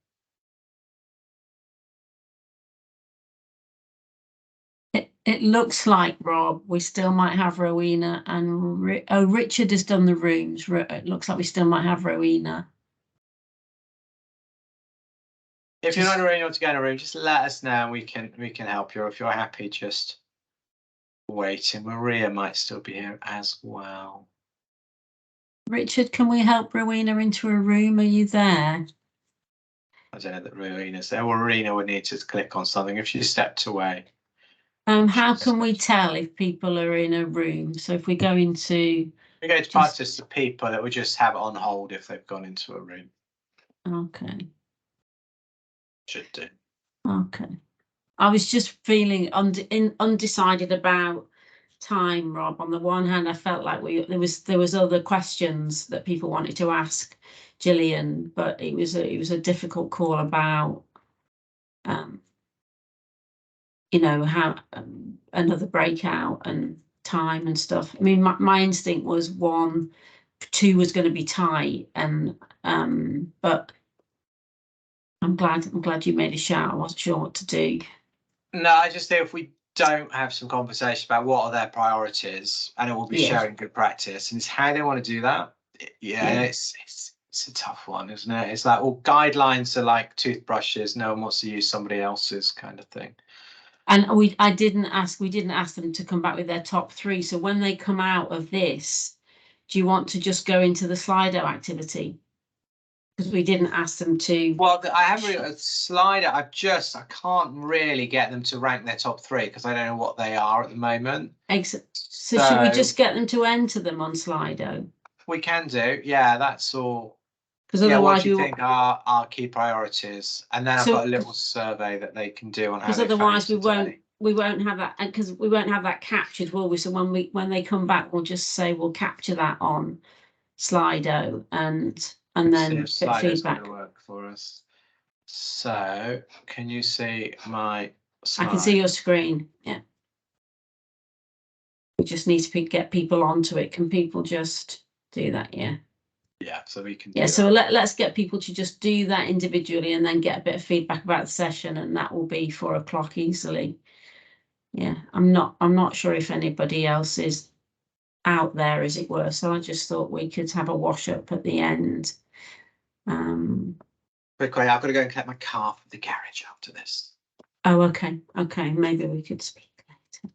It looks like, Rob, we still might have Rowena and Richard has done the rooms. It looks like we still might have Rowena. If you're not in a room, you want to go in a room, just let us know and we can help you. Or if you're happy, just waiting. Maria might still be here as well. Richard, can we help Rowena into a room? Are you there? I don't know that Rowena's there. Well, Rowena would need to click on something if she stepped away. How can we tell if people are in a room? So if we go into... We go to practice the people that we just have on hold if they've gone into a room. Okay. Should do. Okay. I was just feeling undecided about time, Rob. On the one hand, I felt like there was other questions that people wanted to ask Gillian, but it was a difficult call about you know, how another breakout and time and stuff. I mean, my instinct was 1, 2 was going to be tight, and but I'm glad you made a shout. I wasn't sure what to do. No, I just think if we don't have some conversation about what are their priorities, and it will be sharing good practice, and it's how they want to do that. Yeah. It's a tough one, isn't it? It's like, well, guidelines are like toothbrushes. No one wants to use somebody else's kind of thing. And we didn't ask them to come back with their top 3. So when they come out of this, do you want to just go into the Slido activity? Because we didn't ask them to. Well, I haven't really a Slido. I can't really get them to rank their top 3 because I don't know what they are at the moment. So should we just get them to enter them on Slido? We can do, yeah. That's all. Because otherwise, what do you think are our key priorities? And then I've got a little survey that they can do on how. Because otherwise, we won't have that, because we won't have that captured, will we? So when they come back, we'll just say we'll capture that on Slido and then get feedback. Work for us. So can you see my slide? I can see your screen. Yeah. We just need to get people onto it. Can people just do that? Yeah. Yeah, so we can. Yeah, so let's get people to just do that individually and then get a bit of feedback about the session, and that will be 4 o'clock easily. Yeah, I'm not sure if anybody else is out there, as it were. So I just thought we could have a wash up at the end. Quickly, I've got to go and collect my car from the garage after this. Oh, okay. Maybe we could speak later,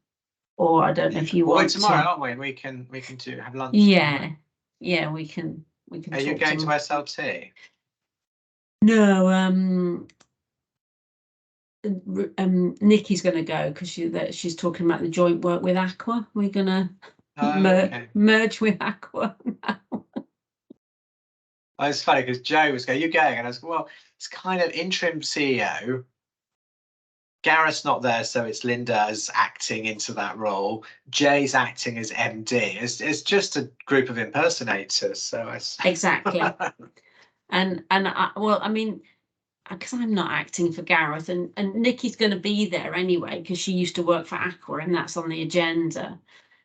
or I don't know if you want tomorrow, aren't we? We can have lunch. Yeah, we can. Are you going to SLT? No, Nikki's going to go because she's talking about the joint work with Aqua. We're going to merge with Aqua now. It's funny because Joe was going, "You're going," and I was going, "Well, it's kind of interim CEO. Gareth's not there, so it's Linda's acting into that role. Jay's acting as MD. It's just a group of impersonators." So exactly. and I mean, because I'm not acting for Gareth, and Nikki's going to be there anyway because she used to work for Aqua, and that's on the agenda.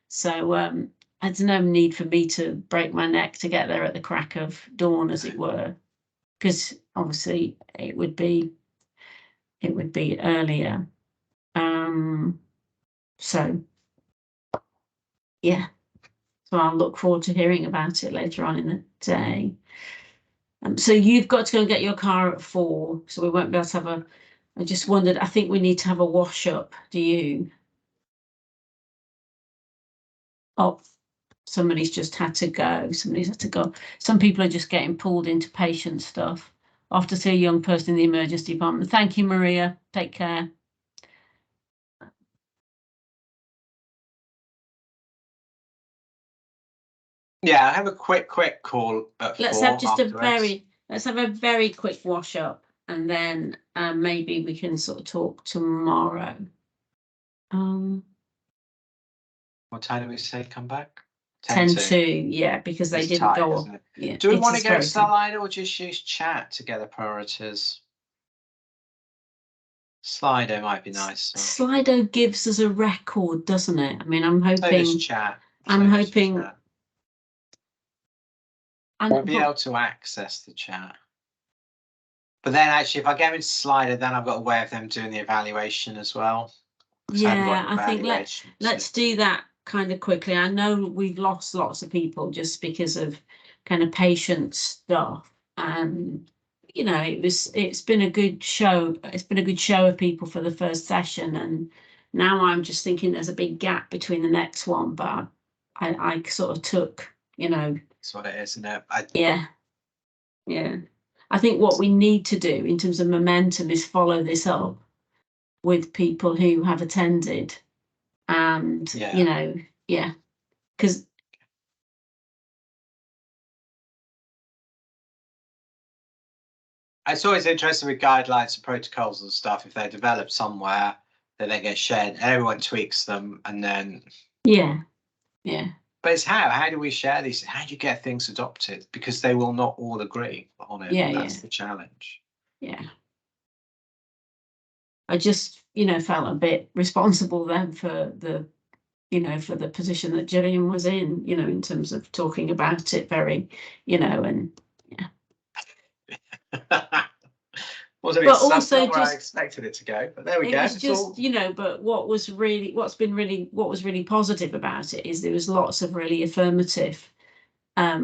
So there's no need for me to break my neck to get there at the crack of dawn, as it were, because obviously it would be earlier. So yeah, so I'll look forward to hearing about it later on in the day. So you've got to go and get your car at 4, so we won't be able to have I just wondered, I think we need to have a wash up. Do you? Oh, somebody's just had to go. Some people are just getting pulled into patient stuff. Off to see a young person in the emergency department. Thank you, Maria. Take care. Yeah, I have a quick call at 4. Let's have a very quick wash up, and then maybe we can sort of talk tomorrow. What time do we say come back? 10 to, yeah, because they didn't go up. Yeah. Do we want to go Slido or just use chat to get the priorities? Slido might be nice. Slido gives us a record, doesn't it? I mean, I'm hoping. So does chat. I'm hoping. I'll be able to access the chat. But then actually, if I go into Slido, then I've got a way of them doing the evaluation as well. Yeah, I think let's do that kind of quickly. I know we've lost lots of people just because of kind of patient stuff, and you know, it's been a good show. It's been a good show of people for the first session, and now I'm just thinking there's a big gap between the next one, but I sort of took, you know. That's what it is, isn't it? Yeah. I think what we need to do in terms of momentum is follow this up with people who have attended, and you know, because it's always interesting with guidelines and protocols and stuff. If they're developed somewhere, then they get shared. Everyone tweaks them, and then yeah. But it's how do we share these? How do you get things adopted? Because they will not all agree on it. Yeah, That's the challenge. Yeah. I just, you know, felt a bit responsible then for the, you know, for the position that Gillian was in, you know, in terms of talking about it very, you know, and Wasn't but it also not where I just expected it to go, but there we it go. was just, you know, but what was really positive about it is there was lots of really affirmative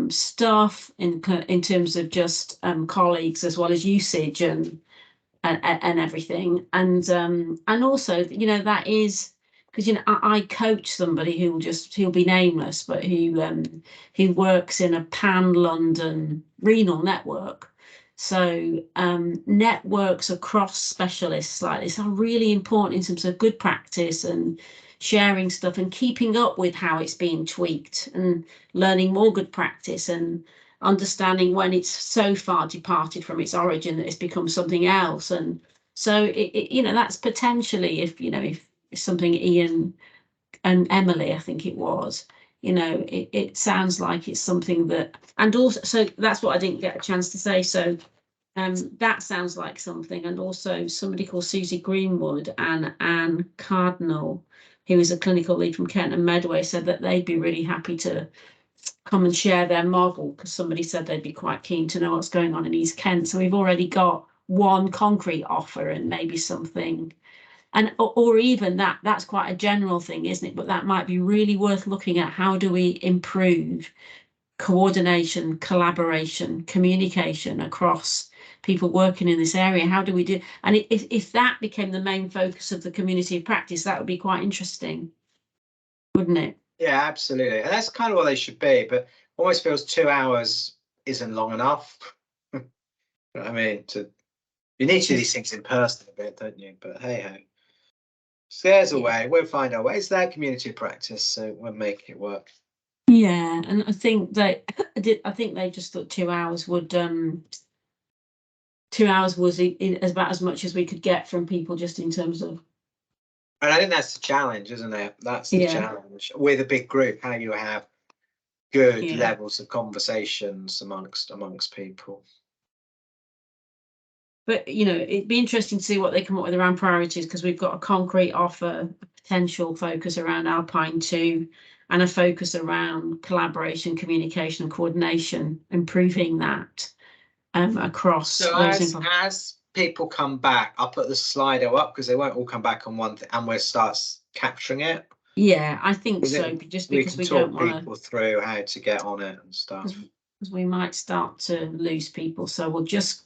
stuff in terms of just colleagues as well as usage and everything, and also, you know, that is because, you know, I coach somebody he'll be nameless, but who works in a pan-London renal network. So networks across specialists like this are really important in terms of good practice and sharing stuff and keeping up with how it's being tweaked and learning more good practice and understanding when it's so far departed from its origin that it's become something else. And so it you know, that's potentially, if you know, if something Ian and Emily, I think it was, you know, it sounds like it's something that, and also, so that's what I didn't get a chance to say. So that sounds like something, and also somebody called Susie Greenwood and Anne Cardinal, who is a clinical lead from Kent and Medway, said that they'd be really happy to come and share their model, because somebody said they'd be quite keen to know what's going on in East Kent. So we've already got one concrete offer and maybe something, and or even that's quite a general thing, isn't it? But that might be really worth looking at. How do we improve coordination, collaboration, communication across people working in this area? How do we do? And if that became the main focus of the community of practice, that would be quite interesting, wouldn't it? Yeah, absolutely. And that's kind of what they should be, but almost feels 2 hours isn't long enough. I mean, you need to do these things in person a bit, don't you? But hey ho. So there's a way. We'll find our way. It's their community of practice, so we'll make it work. Yeah, and I think they just thought 2 hours would 2 hours was about as much as we could get from people, just in terms of. And I think that's the challenge, isn't it? That's the challenge with a big group. How you have good levels of conversations amongst people. But you know, it'd be interesting to see what they come up with around priorities, because we've got a concrete offer, a potential focus around Alpine 2, and a focus around collaboration, communication, and coordination, improving that across. So as people come back, I'll put the Slido up, because they won't all come back on one thing, and we'll start capturing it. Yeah, I think so. Just because we don't want people through how to get on it and stuff, because we might start to lose people. So we'll just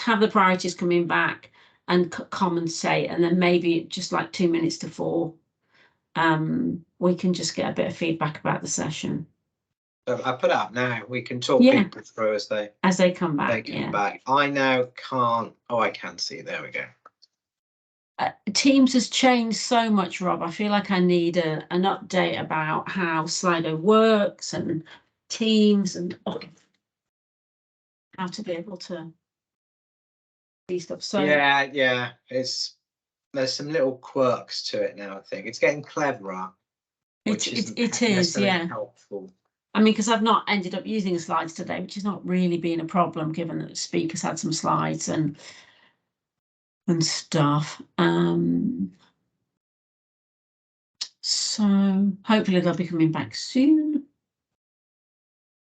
have the priorities coming back and commentate, and then maybe just like 2 minutes to 4, we can just get a bit of feedback about the session. So I put it up now. We can talk people through as they come back. I now can't. Oh, I can see. There we go. Teams has changed so much, Rob. I feel like I need an update about how Slido works and Teams and how to be able to do stuff. So yeah, there's some little quirks to it now. I think it's getting cleverer. It is helpful. I mean, because I've not ended up using the slides today, which has not really been a problem, given that the speakers had some slides and stuff. So hopefully they'll be coming back soon.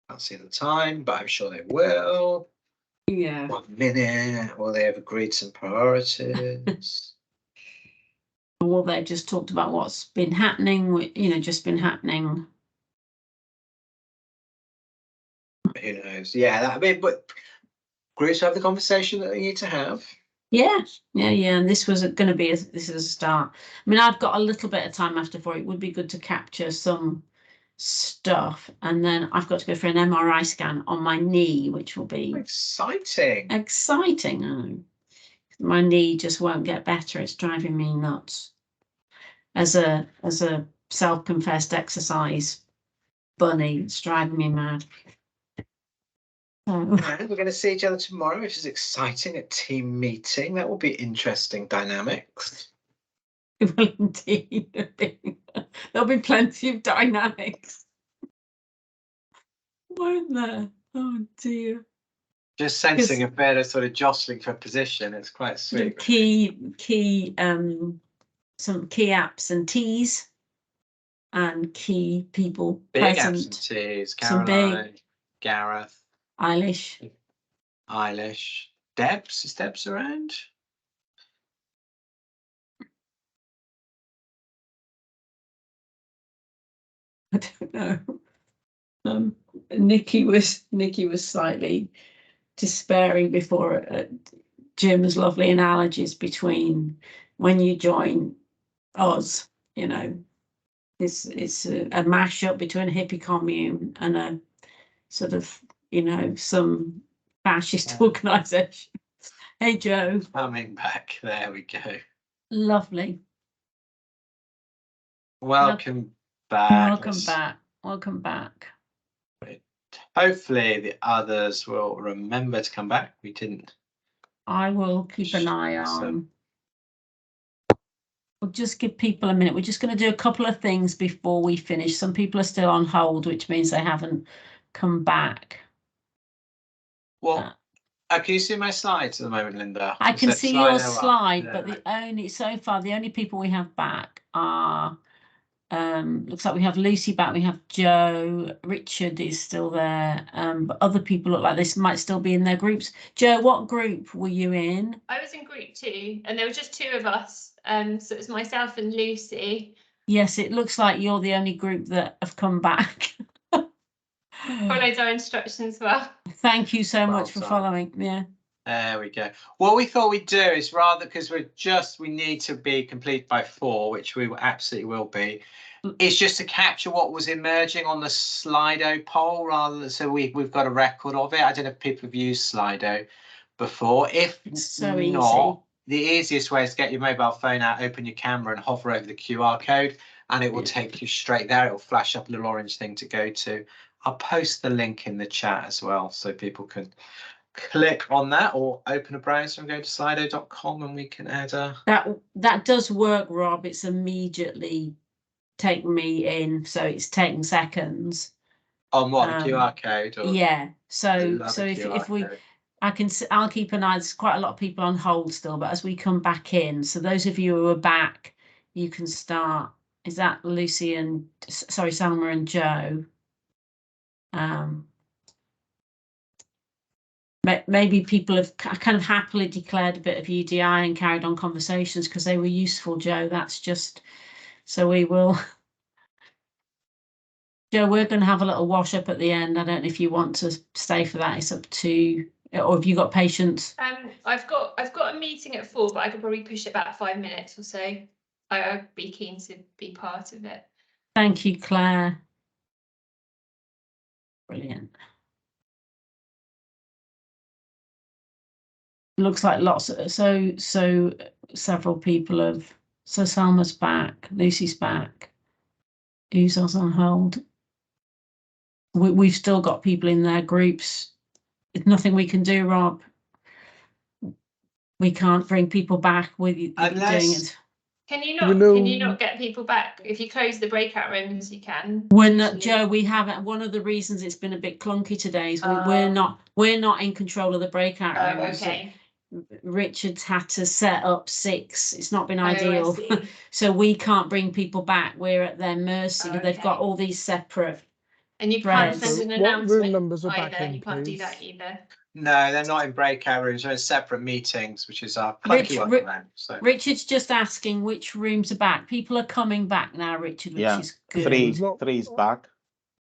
Can't see the time, but I'm sure they will. Yeah. 1 minute, or they have agreed some priorities. Or they just talked about what's been happening, you know, just been happening. Who knows? Yeah, I mean, but groups have the conversation that they need to have. Yeah. And this was going to be this is a start. I mean, I've got a little bit of time after 4. It would be good to capture some stuff, and then I've got to go for an MRI scan on my knee, which will be exciting. Oh, my knee just won't get better. It's driving me nuts. As a self-confessed exercise bunny, it's driving me mad. And we're going to see each other tomorrow, which is exciting, a team meeting. That will be interesting dynamics. Well, indeed. There'll be plenty of dynamics. Won't there? Oh dear. Just sensing a bit of sort of jostling for position. It's quite sweet. Some key absentees and key people Big present. absentees. Some Caroline, big. Gareth. Eilish. Debs. Is Debs around? I don't know. Nikki was slightly despairing before Jim's lovely analogies between when you join us, you know, it's a mashup between a hippie commune and a sort of, you know, some fascist organisation. Hey Joe. Coming back. There we go. Lovely. Welcome back. Welcome back. Hopefully the others will remember to come back. We didn't. I will keep an eye on. We'll just give people a minute. We're just going to do a couple of things before we finish. Some people are still on hold, which means they haven't come back. Well, can you see my slides at the moment, Linda? I can see your slide, but the only people we have back are looks like we have Lucy back, we have Joe, Richard is still there, but other people look like this might still be in their groups. Joe, what group were you in? I was in group 2 and there were just 2 of us, so it was myself and Lucy. Yes, it looks like you're the only group that have come back. Followed our instructions well. Thank you so much for following. Yeah. There we go. What we thought we'd do is rather, because we need to be complete by 4, which we absolutely will be. It's just to capture what was emerging on the Slido poll rather than, so we've got a record of it. I don't know if people have used Slido before. If so not, the easiest way is to get your mobile phone out, open your camera and hover over the QR code and it will take you straight there. It will flash up a little orange thing to go to. I'll post the link in the chat as well so people can click on that or open a browser and go to slido.com and we can add a... That does work, Rob. It's immediately taken me in, so it's taking seconds. On what, the QR code? Or, yeah, so if we code. I'll keep an eye. There's quite a lot of people on hold still, but as we come back in, so those of you who are back, you can start. Is that Lucy and Salma and Joe? Maybe people have kind of happily declared a bit of UDI and carried on conversations because they were useful, Joe. That's just, so we will. Joe, we're going to have a little wash up at the end. I don't know if you want to stay for that. It's up to, or have you got patience? I've got a meeting at 4, but I could probably push it back 5 minutes or so. I'd be keen to be part of it. Thank you, Claire. Brilliant. Looks like lots of, so several people have, so Salma's back, Lucy's back, who's else on hold? We've still got people in their groups. There's nothing we can do, Rob. We can't bring people back with you doing it. Can you not get people back? If you close the breakout rooms, you can. We're not, Joe, we haven't. One of the reasons it's been a bit clunky today is we're not in control of the breakout rooms. Okay. Richard's had to set up 6. It's not been ideal. So we can't bring people back. We're at their mercy. Okay. They've got all these separate and you threads. can't send an announcement. What room numbers are back in, you can't do that either. No, they're not in breakout rooms. They're in separate meetings, which is our clunky workaround. So Richard's just asking which rooms are back. People are coming back now, Richard, which Yeah, is good. three's back.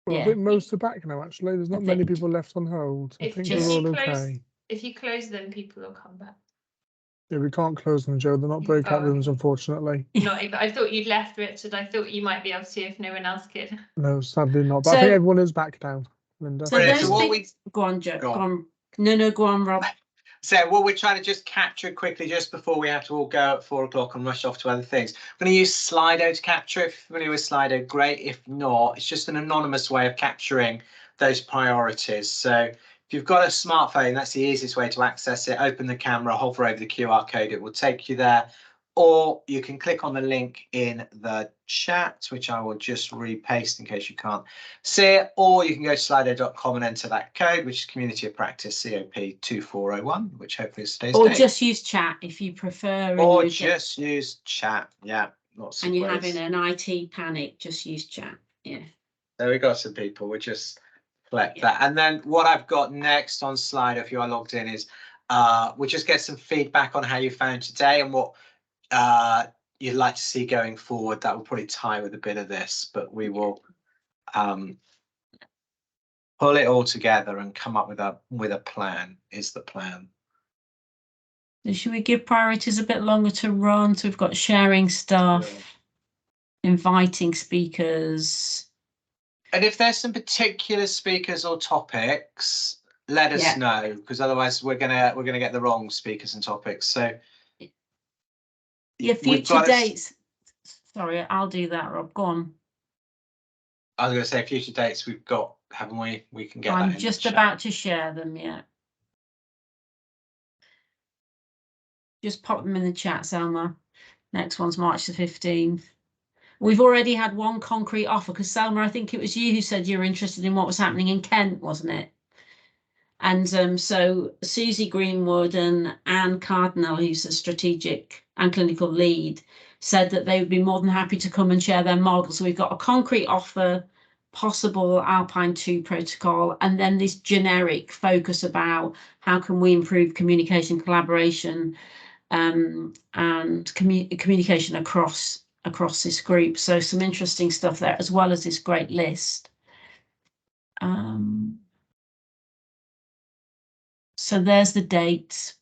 Well, I Yeah. think most are back now, actually. There's not many people left on hold. I If think just- they're all you close, okay. if you close them, people will come back. Yeah, we can't close them, Joe. They're not breakout Oh, rooms, okay. unfortunately. Not even, I thought you'd left, Richard. I thought you might be able to if no one else could. No, sadly not. But I So- think everyone is back now, Linda. So Brilliant. those So what things, go on, Joe. Go Go on. on. No, go on, Rob. So what we're trying to just capture quickly just before we have to all go at 4 o'clock and rush off to other things. I'm going to use Slido to capture. If you're familiar with Slido, great. If not, it's just an anonymous way of capturing those priorities. So if you've got a smartphone, that's the easiest way to access it. Open the camera, hover over the QR code, it will take you there. Or you can click on the link in the chat, which I will just repaste in case you can't see it. Or you can go to slido.com and enter that code, which is Community of Practice COP 2401, which hopefully is today's Or date. just use chat if you prefer. Or just use chat. Yeah, lots and of you're ways. having an IT panic, just use chat. Yeah. There we got some people. We'll just collect that. And then what I've got next on Slido, if you are logged in, is we'll just get some feedback on how you found today and what you'd like to see going forward. That will probably tie with a bit of this, but we will pull it all together and come up with a plan. Is the plan. So should we give priorities a bit longer to run? So we've got sharing stuff, inviting speakers. And if there's some particular speakers or topics, let us know, because otherwise we're gonna get the wrong speakers and topics. So yeah, future dates. Sorry, I'll do that, Rob. Go on. I was going to say future dates we've got, haven't we? We can get that. I'm just about to share them. Yeah. Just pop them in the chat, Selma. Next one's March the 15th. We've already had one concrete offer because Selma, I think it was you who said you were interested in what was happening in Kent, wasn't it? And so Susie Greenwood and Anne Cardinal, who's a strategic and clinical lead, said that they would be more than happy to come and share their model. So we've got a concrete offer, possible Alpine 2 protocol, and then this generic focus about how can we improve communication, collaboration, and communication across this group. So some interesting stuff there, as well as this great list. So there's the dates.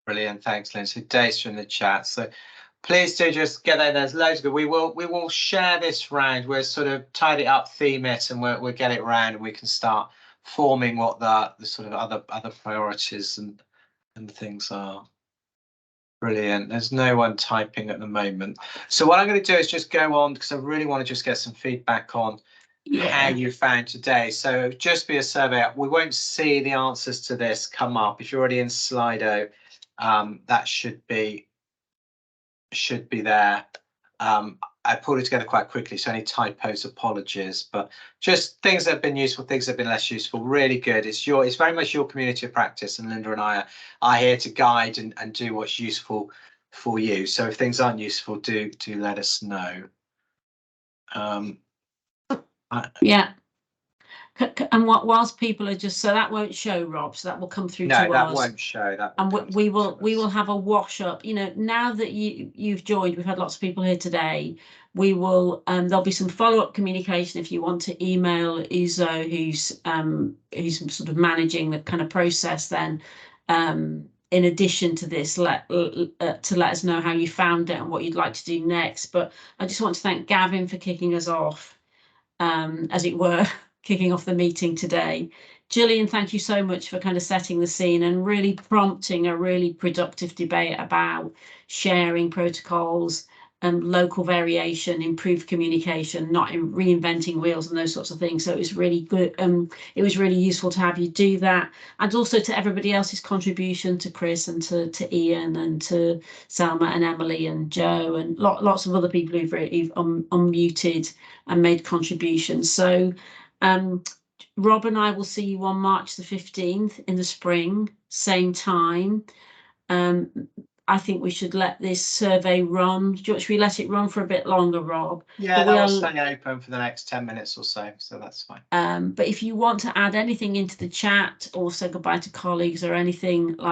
Brilliant, thanks, Lynn. So dates are in the chat. So please do just get there. There's loads of good. We will share this round. We'll sort of tidy it up, theme it, and we'll get it round, and we can start forming what the sort of other priorities and things are. Brilliant. There's no one typing at the moment. So what I'm going to do is just go on, because I really want to just get some feedback on how you found today. So just be a survey. We won't see the answers to this come up. If you're already in Slido, that should be there. I pulled it together quite quickly, so any typos, apologies, but just things that have been useful, things that have been less useful, really good. It's very much your community of practice, and Linda and I are here to guide and do what's useful for you. So if things aren't useful, do let us know. Yeah. And whilst people are just, so that won't show, Rob, so that will come through to us. No, that won't show. That and we will have a wash up. You know, now that you've joined, we've had lots of people here today. We will there'll be some follow-up communication if you want to email Uzo, who's sort of managing the kind of process. Then in addition to this, to let us know how you found it and what you'd like to do next. But I just want to thank Gavin for kicking us off, as it were. Kicking off the meeting today. Gillian, thank you so much for kind of setting the scene and really prompting a really productive debate about sharing protocols and local variation, improved communication, not in reinventing wheels and those sorts of things. So it was really good. It was really useful to have you do that. And also to everybody else's contribution, to Chris and to Ian and to Selma and Emily and Joe and lots of other people who've unmuted and made contributions. So Rob and I will see you on March the 15th in the spring, same time. I think we should let this survey run. Should we let it run for a bit longer, Rob? Yeah, But we that are- will stay open for the next 10 minutes or so that's fine. But if you want to add anything into the chat or say goodbye to colleagues or anything like